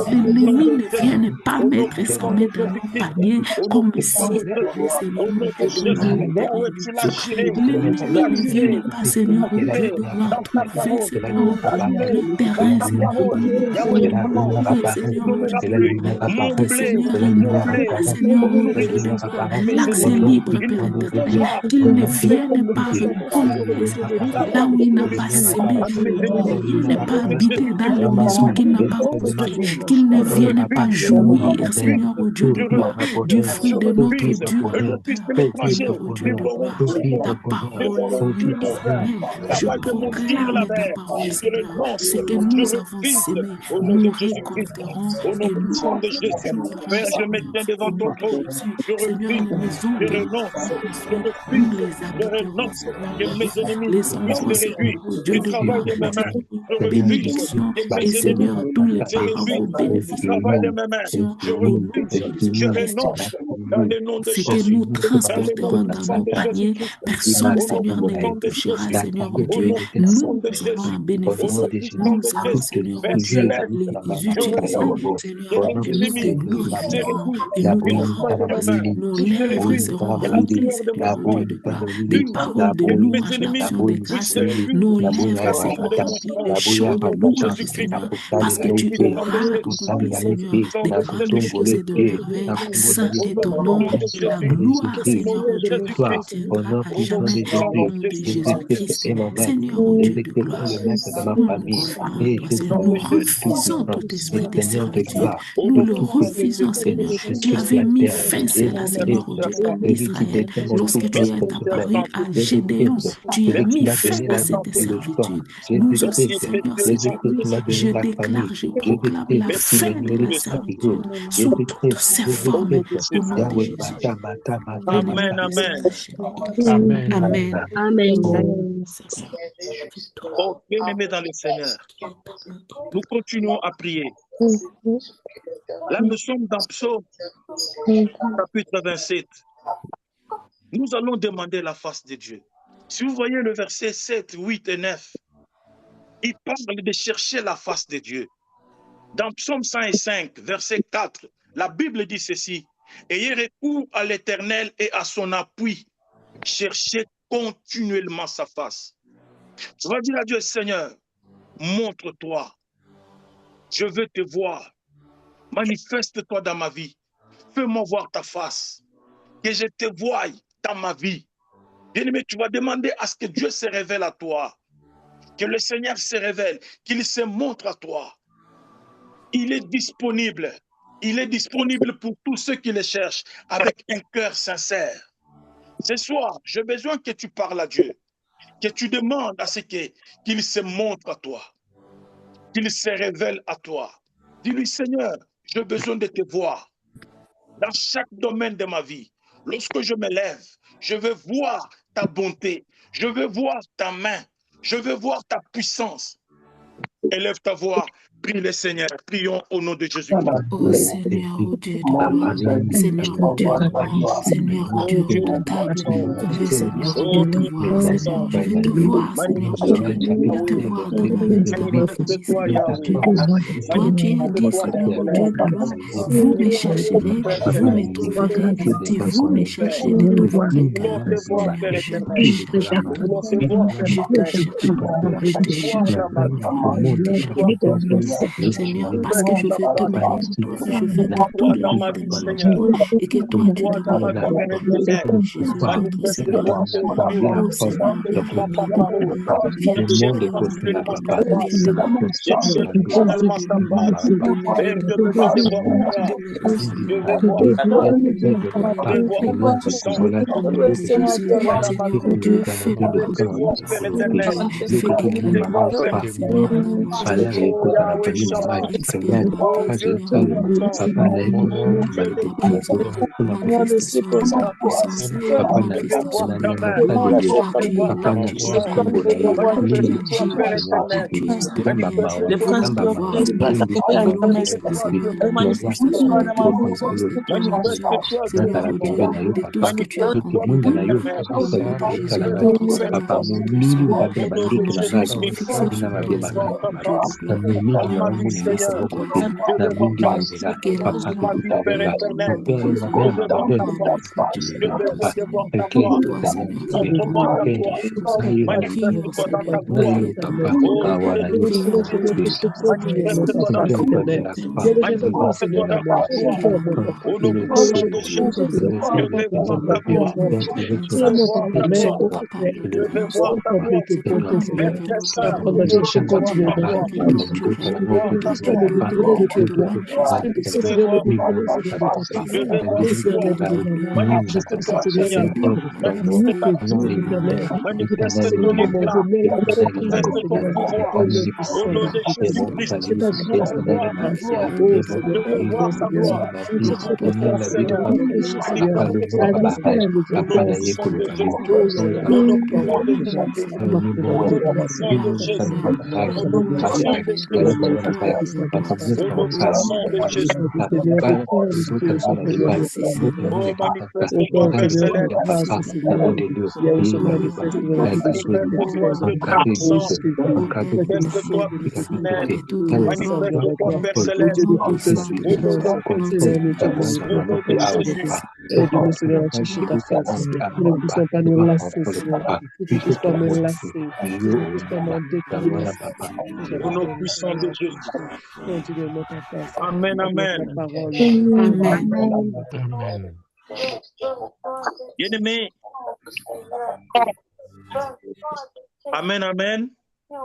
L'ennemi ne vienne pas mettre sa main dans nos paniers comme si c'était, Seigneur, ô Dieu de gloire, le terrain du jeu. L'ennemi ne vienne pas, Seigneur, ô Dieu de gloire, trouver, Seigneur, ô Dieu, le terrain, Seigneur, où nous pouvons jouer, Seigneur, ô Dieu de gloire. Que, Seigneur, il nous voit, Seigneur, ô Dieu de gloire, l'accès libre, Père éternel, qu'il ne vienne pas récolter, Seigneur, là où il n'a pas semé, qu'il n'ait pas habité dans les maisons qu'il n'a pas construites, qu'il ne vienne pas jouir, Seigneur, ô Dieu de gloire, du fruit de notre dur labeur, Seigneur, ô Dieu de gloire. Ta parole nous dit même, je proclame ta parole, Seigneur, ce que nous avons semé, nous récolterons et nous jouirons, Père, je me Seigneur, tiens devant au ton nom de trône. Jésus. Je Seigneur, les refuse, maisons je que nous renonce, avons je construites, refuse, nous les je habiterons, renonce Seigneur, que ô mes Dieu. ennemis Les puissent se enfants, réjouir Seigneur, ô Dieu du de travail gloire, de mes mains. Je refuse bénédiction que et mes ennemis Seigneur, tous les se réjouissent parents du travail de bénéficieront mes mains. Je au nom refuse, de Jésus. je Et renonce dans le nom de ce que Jésus, nous dans le nom transporterons dans puissant nos de paniers, Jésus-Christ, personne, au nom Seigneur, ne les puissant de touchera, Jésus, Seigneur, ô au Dieu. nom puissant Nous de allons Jésus, en au nom bénéficier. puissant Nous de allons, Jésus. Seigneur, ô Père Dieu, céleste, les je utiliser, refuse Seigneur, que mes et nous te ennemis puissent se glorifierons réjouir et nous du te travail de mes rendrons. mains, Nos puissent se lèvres réjouir seront de la remplies, sueur de Seigneur, mon ô front, Dieu de gloire, des d'une paroles de que mes louange, ennemis d'action, de puissent grâce. se réjouir Nos du lèvres seront travail de mon remplies front. de chants Au de nom de louange, Jésus-Christ, Seigneur, au parce nom que tu puissant de auras Jésus, accompli, Seigneur, puissant de de grandes choses Jésus-Christ, et de merveilles. Saint au est ton nom nom de et la Jésus-Christ, gloire, au nom Seigneur, de ô Dieu, Jésus-Christ, appartiendra à au nom jamais puissant au de nom de Jésus-Christ, Jésus-Christ. Seigneur, ô Dieu de gloire, nous nous confions en toi, Seigneur. nom Nous de Jésus-Christ, refusons tout esprit de servitude. au Nous nom le puissant de refusons, Seigneur. Jésus-Christ. Tu avais mis fin à cela, Merci, Seigneur, ô Dieu, Père en Israël. Lorsque tu es apparu à Gédéon, tu as mis fin à cette servitude. Nous aussi, Merci, Seigneur, précieux cette Saint. nuit, je déclare, je proclame la Merci, fin de la précieux Saint. servitude sous toutes ses Au formes nom de au nom de Jésus-Christ. Jésus. Amen, Béni soit amen. le Seigneur. Amen. Amen. Amen. Seigneur. Victoire. Oh, bien-aimés dans le Seigneur, nous continuons à prier. Là, nous sommes dans Psaume, chapitre 27. Nous allons demander la face de Dieu. Si vous voyez le verset 7, 8 et 9, il parle de chercher la face de Dieu. Dans Psaume 105, verset 4, la Bible dit ceci: ayez recours à l'Éternel et à son appui. Cherchez continuellement sa face. Tu vas dire à Dieu: Seigneur, montre-toi. Je veux te voir. Manifeste-toi dans ma vie. Fais-moi voir ta face. Que je te voie dans ma vie. Bien-aimé, tu vas demander à ce que Dieu se révèle à toi. Que le Seigneur se révèle, qu'il se montre à toi. Il est disponible. Il est disponible pour tous ceux qui le cherchent avec un cœur sincère. Ce soir, j'ai besoin que tu parles à Dieu, que tu demandes à ce qu'il se montre à toi, qu'il se révèle à toi. Dis-lui, Seigneur, j'ai besoin de te voir dans chaque domaine de ma vie. Lorsque je me lève, je veux voir ta bonté, je veux voir ta main, je veux voir ta puissance. Élève ta voix, prie le Seigneur, prions au nom de Jésus-Christ. Oh Seigneur, oh Dieu de gloire, Seigneur, oh Dieu amoureux, Seigneur, oh Dieu redoutable, je veux, Seigneur, oh Dieu, te voir, Seigneur, je veux te voir, Seigneur, oh Dieu, je veux te voir dans ma vie, dans ma famille, Seigneur, oh Dieu de gloire. Toi, tu as dit, Seigneur, oh Dieu de gloire, vous me chercherez, vous me trouverez, et vous me cherchez de tout votre cœur. Seigneur, je te cherche de tout mon cœur, je te cherche, je te cherche, je te cherche de tout mon cœur. Seigneur, parce que je veux demeurer en toi, je veux que tout le monde demeure en toi et que toi tu demeures en moi. Au nom de Jésus, notre Seigneur amoureux. Oh Seigneur, viens te donner, viens te donner au nom de gloire, viens demeurer demeure en moi, demeure Seigneur, demeure en moi. Au nom de Jésus, au nom de Jésus, Seigneur, oh Dieu, fais la grâce. Seigneur, oh Dieu, fais éclater. Seigneur, donne-moi, Seigneur, de pouvoir expérimenter, Seigneur, mon Dieu, Au nom manifester ta présence, manifestation de ta puissance, manifestation de ta gloire, car tu es là, tu es grand, tu agis, tu interviens, nous voulons te voir, Seigneur, manifeste, Seigneur, la manifestation de ta présence, de ton onction, Seigneur, oh Dieu, de tout ce que tu as promis de nous. Au nom de Jésus, notre Seigneur, notre Sauveur, que nos yeux sont fixés sur toi, Seigneur, oh Dieu de gloire. Manifeste-toi, Seigneur, mon Dieu, guéris-nous, au nom de Jésus. Notre Dieu, notre Seigneur, toi, Seigneur, qui peux faire toutes choses. Prions, Seigneur, prions au nom de gloire. Prions au Dieu de gloire. Seigneur, fais-nous comprendre, Seigneur, Au nom puissant de Jésus, je vais voir ta gloire. Exauce ta part de Je vais grâce. voir ta gloire. Père Père Saint, Saint, oh Dieu, que tout Dieu règne, que tu domines, que tu domines jusqu'à je vais voir ta gloire. Je Jésus. vais voir ta gloire. Seigneur, donne-nous la Manifeste-toi, capacité, Seigneur. Seigneur, Manifeste ta au gloire. nom de Jésus. Manifeste ton éclat. Manifeste ton pouvoir. Au nom de Jésus-Christ, je veux voir ta gloire. Je veux voir ta gloire. Manifeste-toi, Seigneur. Manifeste-toi, Seigneur. Au nom puissant de Jésus. Au nom puissant de Jésus. Au nom puissant de Jésus. Au nom puissant de Jésus. Au nom puissant de Jésus. Merci, Seigneur. Oh, manifeste-toi, Père Céleste. Manifeste-toi, Dieu Tout-Puissant. Ô Père Manifeste-toi, glorifié, Père merci. éternel. Que toute la gloire, Manifeste-toi, mon Père Dieu, Céleste. mon puissant Au nom Dieu, de mon Jésus. Dieu glorieux, Au nom de Jésus. merci. Au nom puissant de Jésus. Amen, amen. Amen. Amen. Bien-aimé. Amen, amen.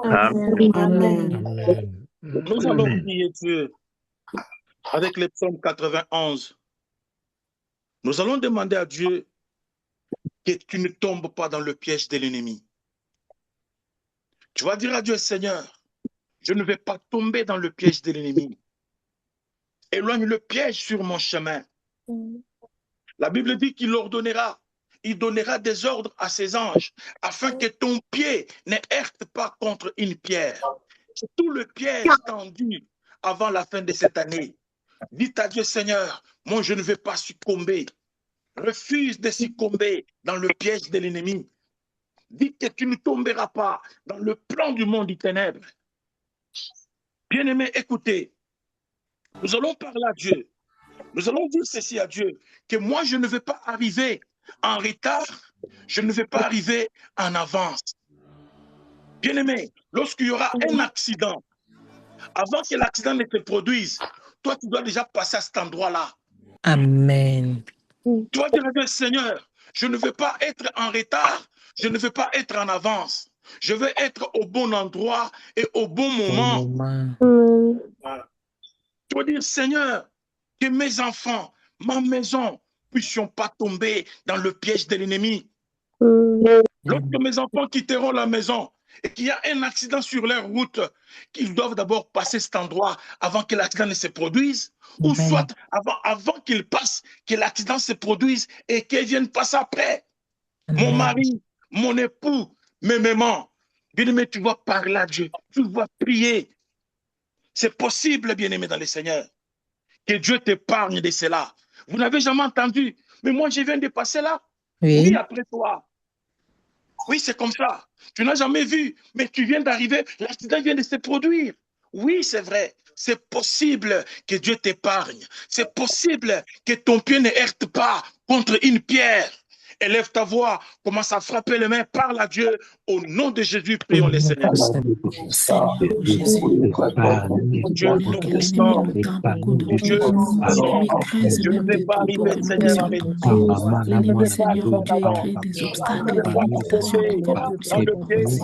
Amen. Amen. Nous allons prier Dieu avec le psaume 91. Nous allons demander à Dieu que tu ne tombes pas dans le piège de l'ennemi. Tu vas dire à Dieu, Seigneur, je ne vais pas tomber dans le piège de l'ennemi. Éloigne le piège sur mon chemin. La Bible dit qu'il ordonnera, il donnera des ordres à ses anges afin que ton pied ne heurte pas contre une pierre. Tout le piège tendu avant la fin de cette année. Dites à Dieu, Seigneur, moi je ne vais pas succomber. Refuse de succomber dans le piège de l'ennemi. Dites que tu ne tomberas pas dans le plan du monde des ténèbres. Bien-aimés, écoutez, nous allons parler à Dieu. Nous allons dire ceci à Dieu, que moi je ne vais pas arriver en retard, je ne vais pas arriver en avance. Bien-aimé, lorsqu'il y aura un accident, avant que l'accident ne se produise, toi tu dois déjà passer à cet endroit-là. Amen. Tu vas dire à Dieu, Seigneur, je ne veux pas être en retard, je ne veux pas être en avance. Je veux être au bon endroit et au bon moment. Tu vas dire, Seigneur, que mes enfants, ma maison puissions pas tomber dans le piège de l'ennemi. Lorsque mes enfants quitteront la maison et qu'il y a un accident sur leur route, qu'ils doivent d'abord passer cet endroit avant que l'accident ne se produise, ou soit avant qu'ils passent, que l'accident se produise et qu'ils viennent passer après. Mon mari, mon époux, mes mamans, bien-aimé, tu vas parler à Dieu, tu vas prier. C'est possible, bien-aimé dans le Seigneur, que Dieu t'épargne de cela. Vous n'avez jamais entendu, mais moi je viens de passer là. Oui, après toi. Oui, c'est comme ça. Tu n'as jamais vu, mais tu viens d'arriver, l'accident vient de se produire. Oui, c'est vrai. C'est possible que Dieu t'épargne. C'est possible que ton pied ne heurte pas contre une pierre. Élève ta voix, commence à frapper les mains, parle à Dieu. Au nom de Jésus, prions les Seigneurs. Seigneur Jésus, Dieu Tout-Puissant, Dieu Tout-Puissant, je ne vais pas arriver, Seigneur, à mes l'ennemi, Seigneur Dieu, crée des obstacles, des limitations pour que nous puissions passer.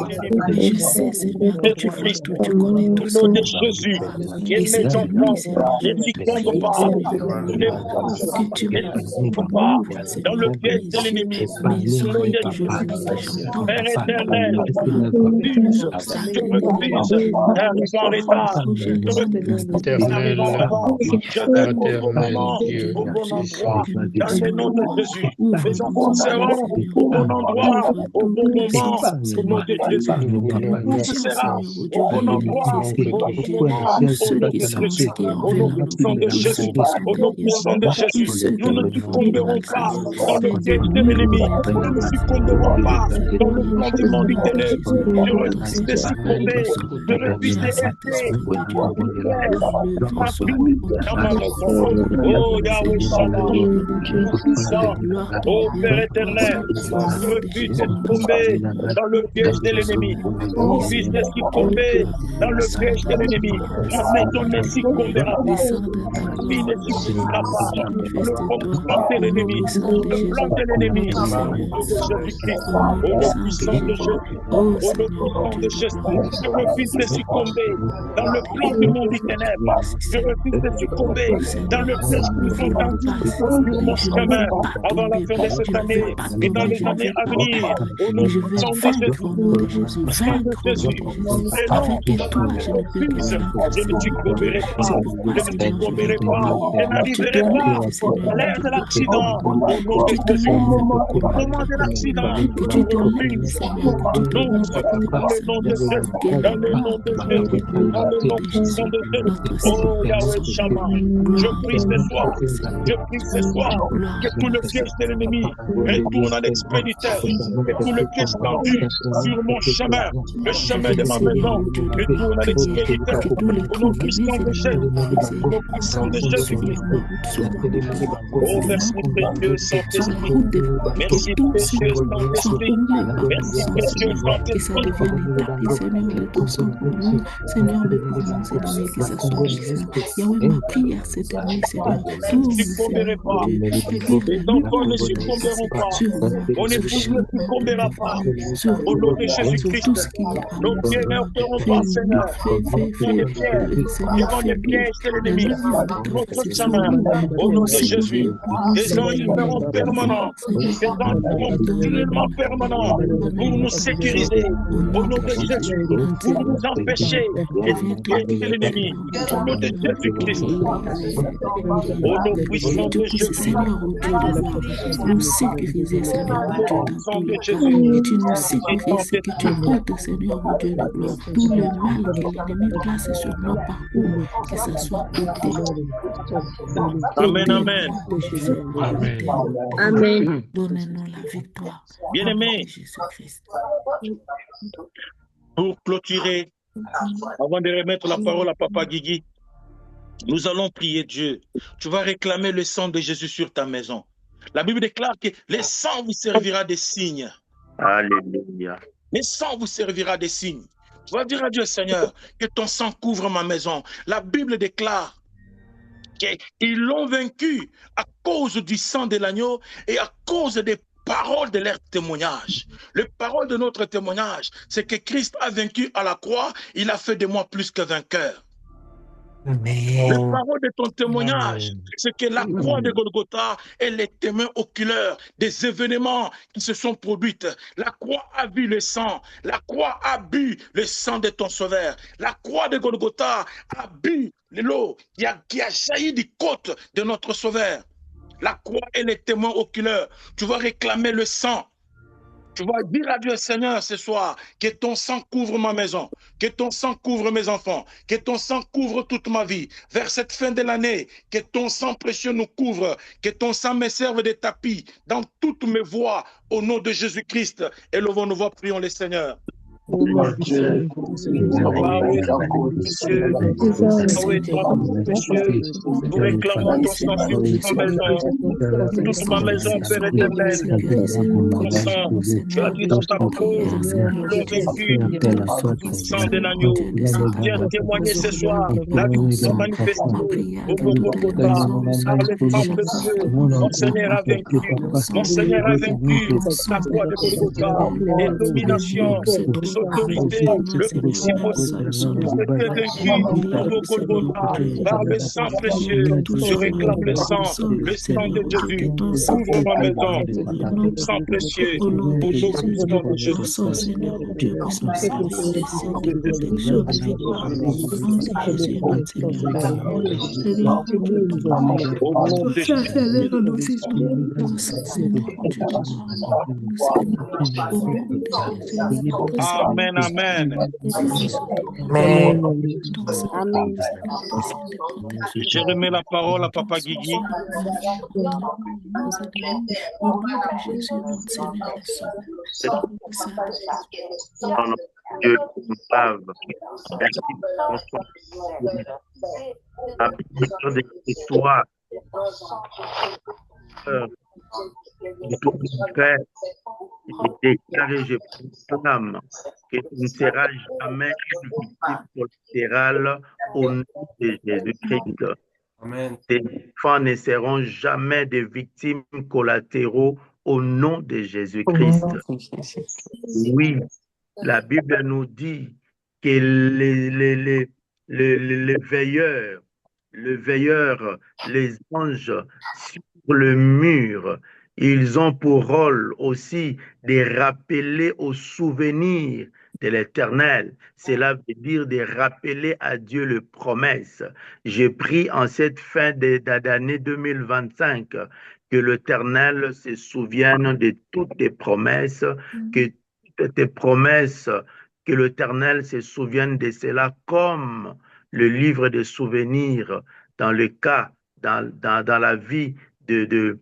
Mais je sais, Seigneur, que tu vois tout, tu connais tout, au nom de Seigneur. Jésus, Et c'est de lui, Seigneur, je ne veux t'y te tombe prier, pas, Seigneur, ne que tu tombe pas m'ouvres, dans Seigneur, le piège de mes yeux, l'ennemi. mes Au nom oreilles, de que je vois et que j'entende, Père Seigneur. éternel, Les je obstacles, refuse d'arriver en retard. Je refuse d'arriver en Éternel, avant. Je vais au bon éternel moment, Dieu, au bon endroit, ici, dans le nom de Jésus. ouvre Les nos enfants oreilles, seront au bon endroit, ouvre au tous bon les moment, sens, au nom Seigneur de Dieu, Jésus. nous que nous voulons Tout voir puissions, sera Seigneur au Dieu, bon endroit, réaliser, au Seigneur bon Dieu, moment, tous au ceux nom qui de sont Jésus. inscrits Au nom envers nous, puissant de tous ceux Jésus, qui sont au nom derrière puissant nous, de tous Jésus, ceux nous qui ne nous font du succomberons mal, pas Seigneur. dans le piège de L'ennemi l'ennemi. reviendra Nous ne pas, succomberons pas dans le Seigneur. plan du Au monde nom de éternel. Jésus, Je ton refuse de Saint-Esprit succomber. descend, Je refuse de heurter Saint-Esprit de Dieu, une pierre dans enlève ma son vie, dans ma contrôle. maison. Oh Yahweh Seigneur, Shammah, l'œuvre de Dieu, que tout-puissant. la gloire te Oh Père revienne à toi, éternel, Seigneur. Au je nom de refuse de Jésus, nous tomber prions. dans le piège de l'ennemi. Je Oui, refuse de Seigneur, que la succomber gloire dans le descende piège de l'ennemi. Ma maison ne succombera pas. descende ta Ma vie gloire, ne succombera pas dans le manifeste-toi complot de au nom l'ennemi, puissant dans de le plan Jésus. de l'ennemi. Notre Au Seigneur nom de Jésus, Jésus-Christ, au nom au nom puissant de puissant de Jésus. Jésus, Ô au nom Seigneur, mon puissant Dieu de de Jésus, gloire, je refuse de succomber dans le plan du monde du ténèbres. Je refuse de succomber dans le Seigneur, piège si qu'ils nous sont voulons tendus passer, sur mon je ne chemin veux pas avant la tomber, fin de cette je ne veux année pas et dans tomber, les je ne années veux à pas venir. perdre, Au et nom je veux puissant de vaincre au Jésus, nom de au nom Jésus, puissant de vaincre au nom Jésus, de Jésus, prenons, avec toi, je je ne peux refuse, rien faire, je ne Seigneur mon Dieu. succomberai pas, C'est pourquoi, je ne Seigneur, je viens succomberai te pas, prier, je que tu n'arriverai te pas lèves, à Seigneur mon l'heure Dieu, de au l'accident, moment, au nom que de tu te Jésus. lèves Au au moment de l'accident, que je tu te lèves, refuse, Seigneur, que tu te non, lèves pour dans nous, le nom de Seigneur. Jésus, Que dans la le nom gloire de te Jésus, revienne au dans le nom nom de puissant Jésus, de Jésus. notre Seigneur, Oh notre Yahweh Sauveur. Shammah, je Gloire à prie ce toi, soir, notre Seigneur. je prie ce soir Gloire que à tout toi, le piège de Seigneur. l'ennemi retourne à l'expéditeur, que tout le piège tendu sur mon chemin, le Je chemin de viens, ma Seigneur, maison, au Dieu de gloire, retourne à prier l'expéditeur, que tous les au nom trous de puissant de l'ennemi Jésus, soient brisés au nom puissant sur de sur Jésus-Christ. ma route, sur ma route de Oh, finances, merci précieux sur la Saint-Esprit. route de ma vie, que Merci tout ce précieux trou soit Saint-Esprit. comblé par ton Merci sang, précieux Seigneur, que ça Saint-Esprit. devienne établi, Seigneur, de ton sang pour nous, Seigneur, mais pour nos ennemis, que ça soit glissant. Yahweh, ma prière cette nuit, Seigneur, Je ne tourne, succomberai Seigneur, mon pas. Dieu, et Les guéris-nous enfants ne de ton succomberont passé pas. sur moi, Mon sur épouse ne chaque membre de succombera ma pas. famille, sur Au nom de sur Jésus-Christ, tout ce qu'il y a à nos nous, pieds Seigneur. n'heurteront pas, Fais-nous, Seigneur. Ni fais, les pièges, Seigneur, devant les faiblir pièges de la l'ennemi. lumière de Sur ton notre passé sur chemin, nous, au pour nom nous de Jésus, séduire, pour nous des anges séduire. seront permanents, des Seigneur, anges seront donne-nous continuellement la paix, permanents pour donne-nous nous ta joie. sécuriser, Au au nom nom de de Jésus, Jésus, pour retire nous la empêcher douleur. Je des viens te pièges de prier, l'ennemi, Seigneur, mon Dieu au nom de de gloire, que Jésus-Christ, au nom et puissant tu de puisses, Jésus, Seigneur, au Dieu de gloire, nous sécuriser, Seigneur, au mon nom Dieu, dans puissant tous de les cas. Jésus, Que tu nous et sécurises, que tu Saint-Esprit. ôtes, Seigneur, au Dieu de gloire, tout le mal que l'ennemi place sur nos parcours, que ça soit ôté. Amen, Ôté au amen. nom de Jésus. Ôté, Amen. ôté. Donne-nous la victoire. Au nom Bien-aimés, de Jésus-Christ. pour clôturer, avant de remettre la parole à Papa Guigui, nous allons prier Dieu. Tu vas réclamer le sang de Jésus sur ta maison. La Bible déclare que le sang vous servira des signes. Alléluia. Le sang vous servira des signes. Tu vas dire à Dieu, Seigneur, que ton sang couvre ma maison. La Bible déclare qu'ils l'ont vaincu à cause du sang de l'agneau et à cause des paroles de leur témoignage. Le parole de notre témoignage, c'est que Christ a vaincu à la croix, il a fait de moi plus que vainqueur. La Amen. parole de ton témoignage, Amen. c'est que la croix de Golgotha est les témoins oculaires des événements qui se sont produits. La croix a bu le sang. La croix a bu le sang de ton sauveur. La croix de Golgotha a bu l'eau qui a jailli du côte de notre sauveur. La croix est les témoins oculaires. Tu vas réclamer le sang. Tu vas dire à Dieu, Seigneur, ce soir, que ton sang couvre ma maison, que ton sang couvre mes enfants, que ton sang couvre toute ma vie. Vers cette fin de l'année, que ton sang précieux nous couvre, que ton sang me serve de tapis dans toutes mes voies, au nom de Jésus-Christ. Élevons nos voix, prions le Seigneur. Dieu, Ah oui, précieux. Ah oui, toi, précieux. Nous réclamons ton sang sur toute ma maison. Toute ma maison, Père éternel. Ton sang. Tu as dit dans ta parole, nous l'avons vaincu du sang de l'agneau. Viens témoigner ce soir la victoire manifestée au Golgotha par le sang précieux. Mon Seigneur a vaincu. Mon Seigneur a vaincu la croix de Golgotha. Les dominations, les autorités, le principauté, tout était vaincu au Golgotha par le sang précieux. Je réclame le sang de Jésus. Couvre ma maison, le sang précieux, au nom puissant de Jésus. Seigneur, Dieu puisse nous servir des signes de protection, de victoire. Au nom de Jésus, notre Seigneur. Au nom de Jésus. Amen, amen. Amen. Je remets la parole à Papa Guigui. Dieu nous lave. La bénédiction de toi, de tout mon frère, je déclare, je proclame que tu ne seras jamais une victime collatérale au nom de Jésus-Christ. Tes enfants ne seront jamais des victimes collatéraux au nom de Jésus-Christ. Oui, la Bible nous dit que les veilleurs, les anges sur le mur, ils ont pour rôle aussi de rappeler au souvenir de l'Éternel. Cela veut dire de rappeler à Dieu les promesses. Je prie en cette fin d'année 2025 que l'Éternel se souvienne de toutes tes promesses, que toutes tes promesses, que l'Éternel se souvienne de cela comme le livre des souvenirs dans le cas, dans la vie de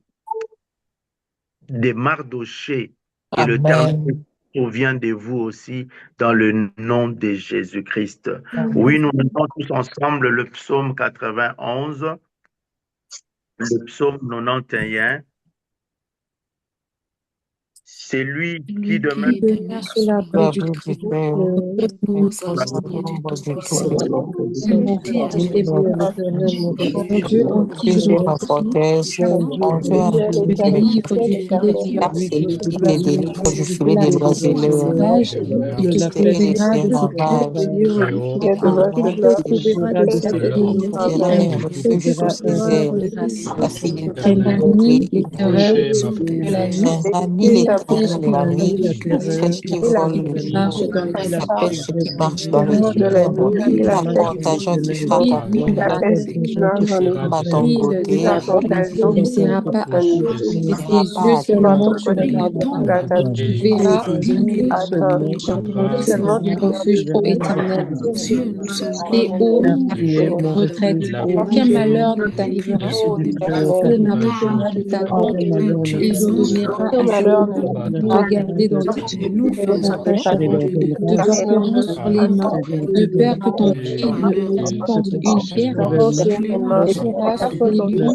Mardoché, que l'Éternel se souvienne de vous aussi dans le nom de Jésus-Christ. Oui, nous mettons tous ensemble le psaume 91, le psaume 91. C'est lui qui demeure sur la paix du Christ, Mon Dieu en qui je me forteresse, mon Dieu en qui je me celui qui te délivre du filet des oiseleurs, qui te couvrira de la fidélité de la vie, celle qui vole la paix, ceux qui marchent dans les ténèbres, la contagion qui frappe en plein à ton côté, ne sera pas à et tes yeux seulement te regarderont. Tu verras mon refuge, ô Éternel. Et ô ma retraite, aucun malheur ne t'arrivera, et n'a pas de ta côte, il reviendra à regarder dans tes yeux, nous te porterons sur les mains, de peur que ton pied ne tende une pierre, et sera sur les lions,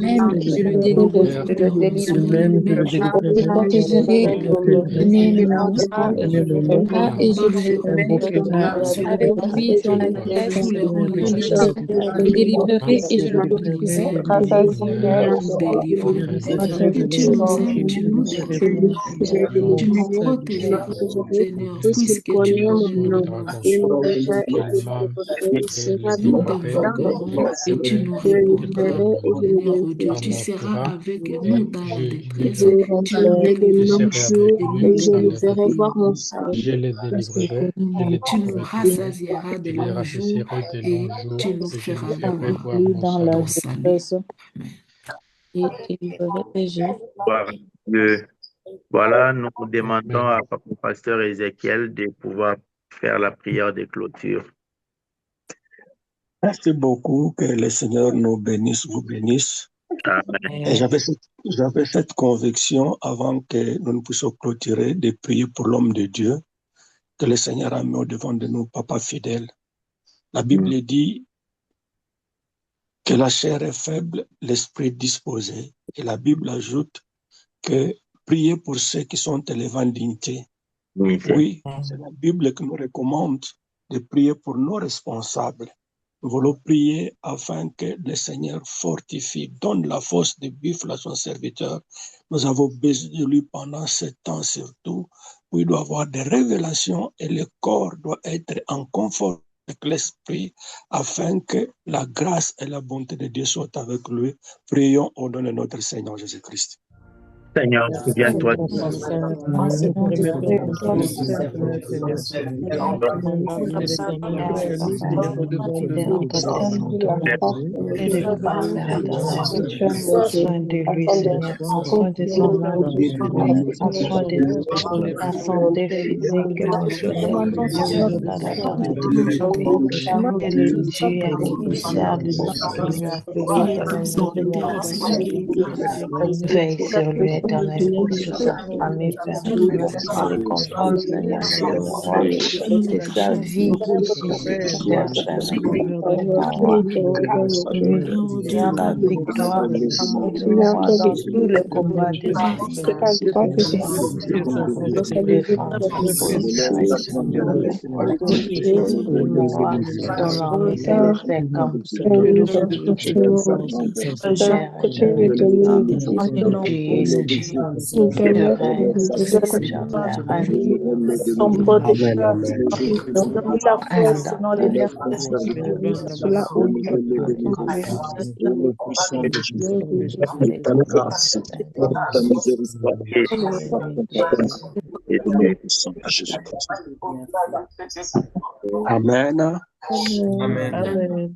même je le délivrerai, je protégerai, ne manquera pas, et je le avec lui dans la tête, je délivrerai tu nous délivres de l'ennemi, nous délivres. Et tu nous aimes, tu nous défends, Seigneur. Tu nous protèges, Seigneur, puisque tu connais nos noms. qu'elle m'aime, qu'elle Nous respecte, t'invoquerons et tu qu'elle nous répondras. m'aime Seigneur oh Dieu, tu seras m'honorera avec et nous dans la je détresse. vivrai. Tu nous Je délivreras serai avec et lui nous dans la détresse. bénirons. Je les délivrerai, je les Tu nous protégerai, rassasieras de je les longs jours rassasierai de longs et jours tu nous et je les feras ferai voir voir mon dans la ton salut. salut. détresse Amen. et délivrerai les gens. Gloire à Dieu. Voilà, nous demandons Amen. au pasteur Ézéchiel de pouvoir faire la prière de clôture. Merci beaucoup, que le Seigneur nous bénisse, vous bénisse. Amen. Et j'avais cette conviction avant que nous ne puissions clôturer de prier pour l'homme de Dieu que le Seigneur a mis au devant de nous, papa fidèle. La Bible dit que la chair est faible, l'esprit disposé. Et la Bible ajoute que prier pour ceux qui sont élevés en dignité. Oui, c'est la Bible qui nous recommande de prier pour nos responsables. Nous voulons prier afin que le Seigneur fortifie, donne la force de buffle à son serviteur. Nous avons besoin de lui pendant ce temps surtout, où il doit avoir des révélations et le corps doit être en confort avec l'esprit afin que la grâce et la bonté de Dieu soient avec lui. Prions au nom de notre Seigneur Jésus-Christ. Seigneur, souviens-toi de Notre nous. Seigneur, Seigneur, Dieu, nous te Seigneur, fidèle en ta descendance. Et de grâce, Père éternel. Prends soin de lui, Seigneur. Prends soin de son âme, Seigneur. Prends soin de sa santé physique, émotionnelle, et le Dieu à qui il sert, le Dieu qui lui a appelé, Il est ton éternel. serviteur et c'est lui qui nous guide. Veille sur lui, éternel, sur sa famille, Père éternel, sans les comprendre, Seigneur, mon roi, de sa vie ici sur terre, Seigneur, mon roi. Lui Oh Dieu, vient la victoire, mon roi, dans tout le combat de sa vie, pour défendre sa position, éternel. Mon roi, ton armée céleste comme de sécurité, de gère, éternel. Tu es le Dieu de règne, éternel, règne Amen. Amen.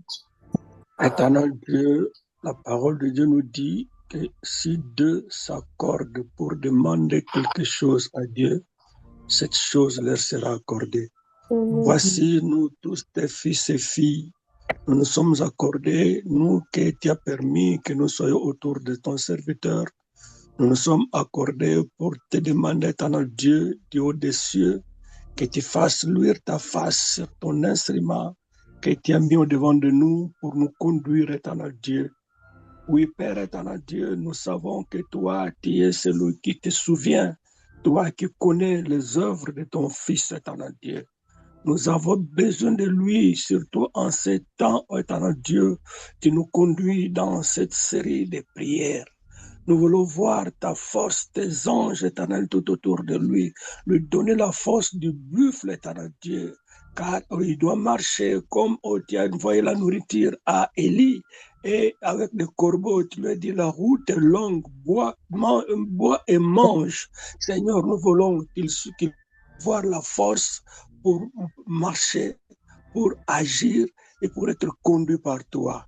Éternel Dieu, la parole de Dieu nous dit que si deux s'accordent pour demander quelque chose à Dieu, cette chose leur sera accordée. Voici nous tous tes fils et filles, nous nous sommes accordés, nous que tu as permis que nous soyons autour de ton serviteur, nous nous sommes accordés pour te demander, éternel Dieu, du haut des cieux, que tu fasses luire ta face sur ton instrument, que tu as mis au devant de nous pour nous conduire, éternel Dieu. Oui, Père éternel Dieu, nous savons que toi, tu es celui qui te souvient, toi qui connais les œuvres de ton Fils, éternel Dieu. Nous avons besoin de lui, surtout en ces temps, éternel Dieu, tu nous conduis dans cette série de prières. Nous voulons voir ta force, tes anges éternels tout autour de lui donner la force du buffle, éternel Dieu, car il doit marcher comme tu as envoyé la nourriture à Élie, et avec des corbeaux, tu lui as dit la route est longue, bois et mange. Seigneur, nous voulons qu'il voir la force pour marcher, pour agir et pour être conduit par toi.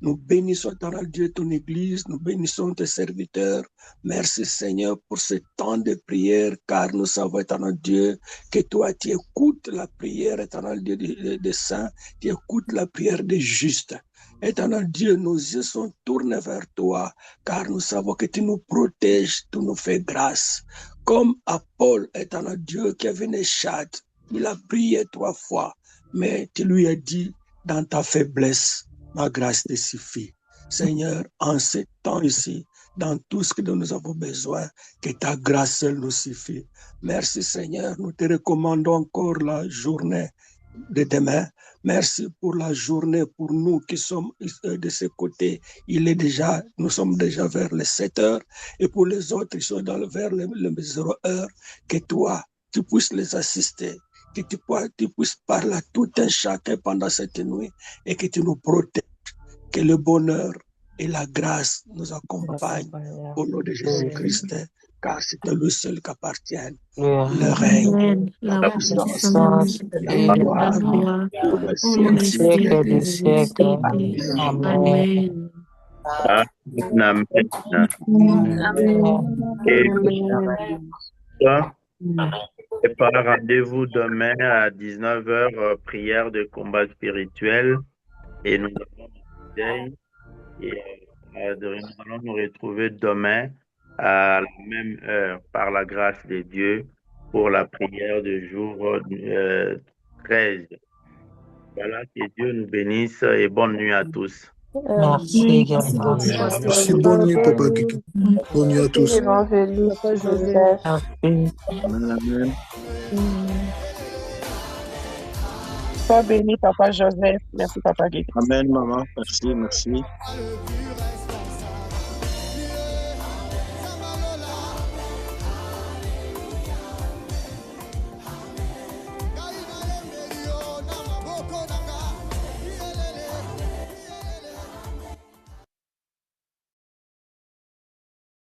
Nous bénissons, éternel Dieu, ton Église, nous bénissons tes serviteurs. Merci, Seigneur, pour ce temps de prière, car nous savons, éternel Dieu, que toi, tu écoutes la prière, éternel Dieu des saints, tu écoutes la prière des justes. Éternel Dieu, nos yeux sont tournés vers toi, car nous savons que tu nous protèges, tu nous fais grâce. Comme à Paul, éternel Dieu, qui avait une écharpe, il a prié 3 fois, mais tu lui as dit, dans ta faiblesse, ma grâce te suffit. Seigneur, en ce temps ici, dans tout ce que nous avons besoin, que ta grâce seule nous suffit. Merci Seigneur, nous te recommandons encore la journée de demain. Merci pour la journée, pour nous qui sommes de ce côté. Nous sommes déjà vers les 7 heures, et pour les autres, ils sont vers les 0 heures. Que toi, tu puisses les assister, que tu puisses parler à tout un chacun pendant cette nuit, et que tu nous protèges, que le bonheur et la grâce nous accompagnent au nom de Jésus-Christ, car c'est à lui seul qu'appartiennent le règne, la puissance et la gloire pour les siècles des siècles. Amen. Amen. Et par rendez-vous demain à 19h, prière de combat spirituel. Et nous allons nous retrouver demain à la même heure, par la grâce de Dieu, pour la prière du jour 13. Voilà, que Dieu nous bénisse et bonne nuit à tous. Merci également. Merci, bonne nuit, Papa Kiki. Bonne nuit à tous. Papa Joseph. Merci. Amen. Sois béni, Papa Joseph. Merci, Papa Guy. Amen, maman. Merci, merci.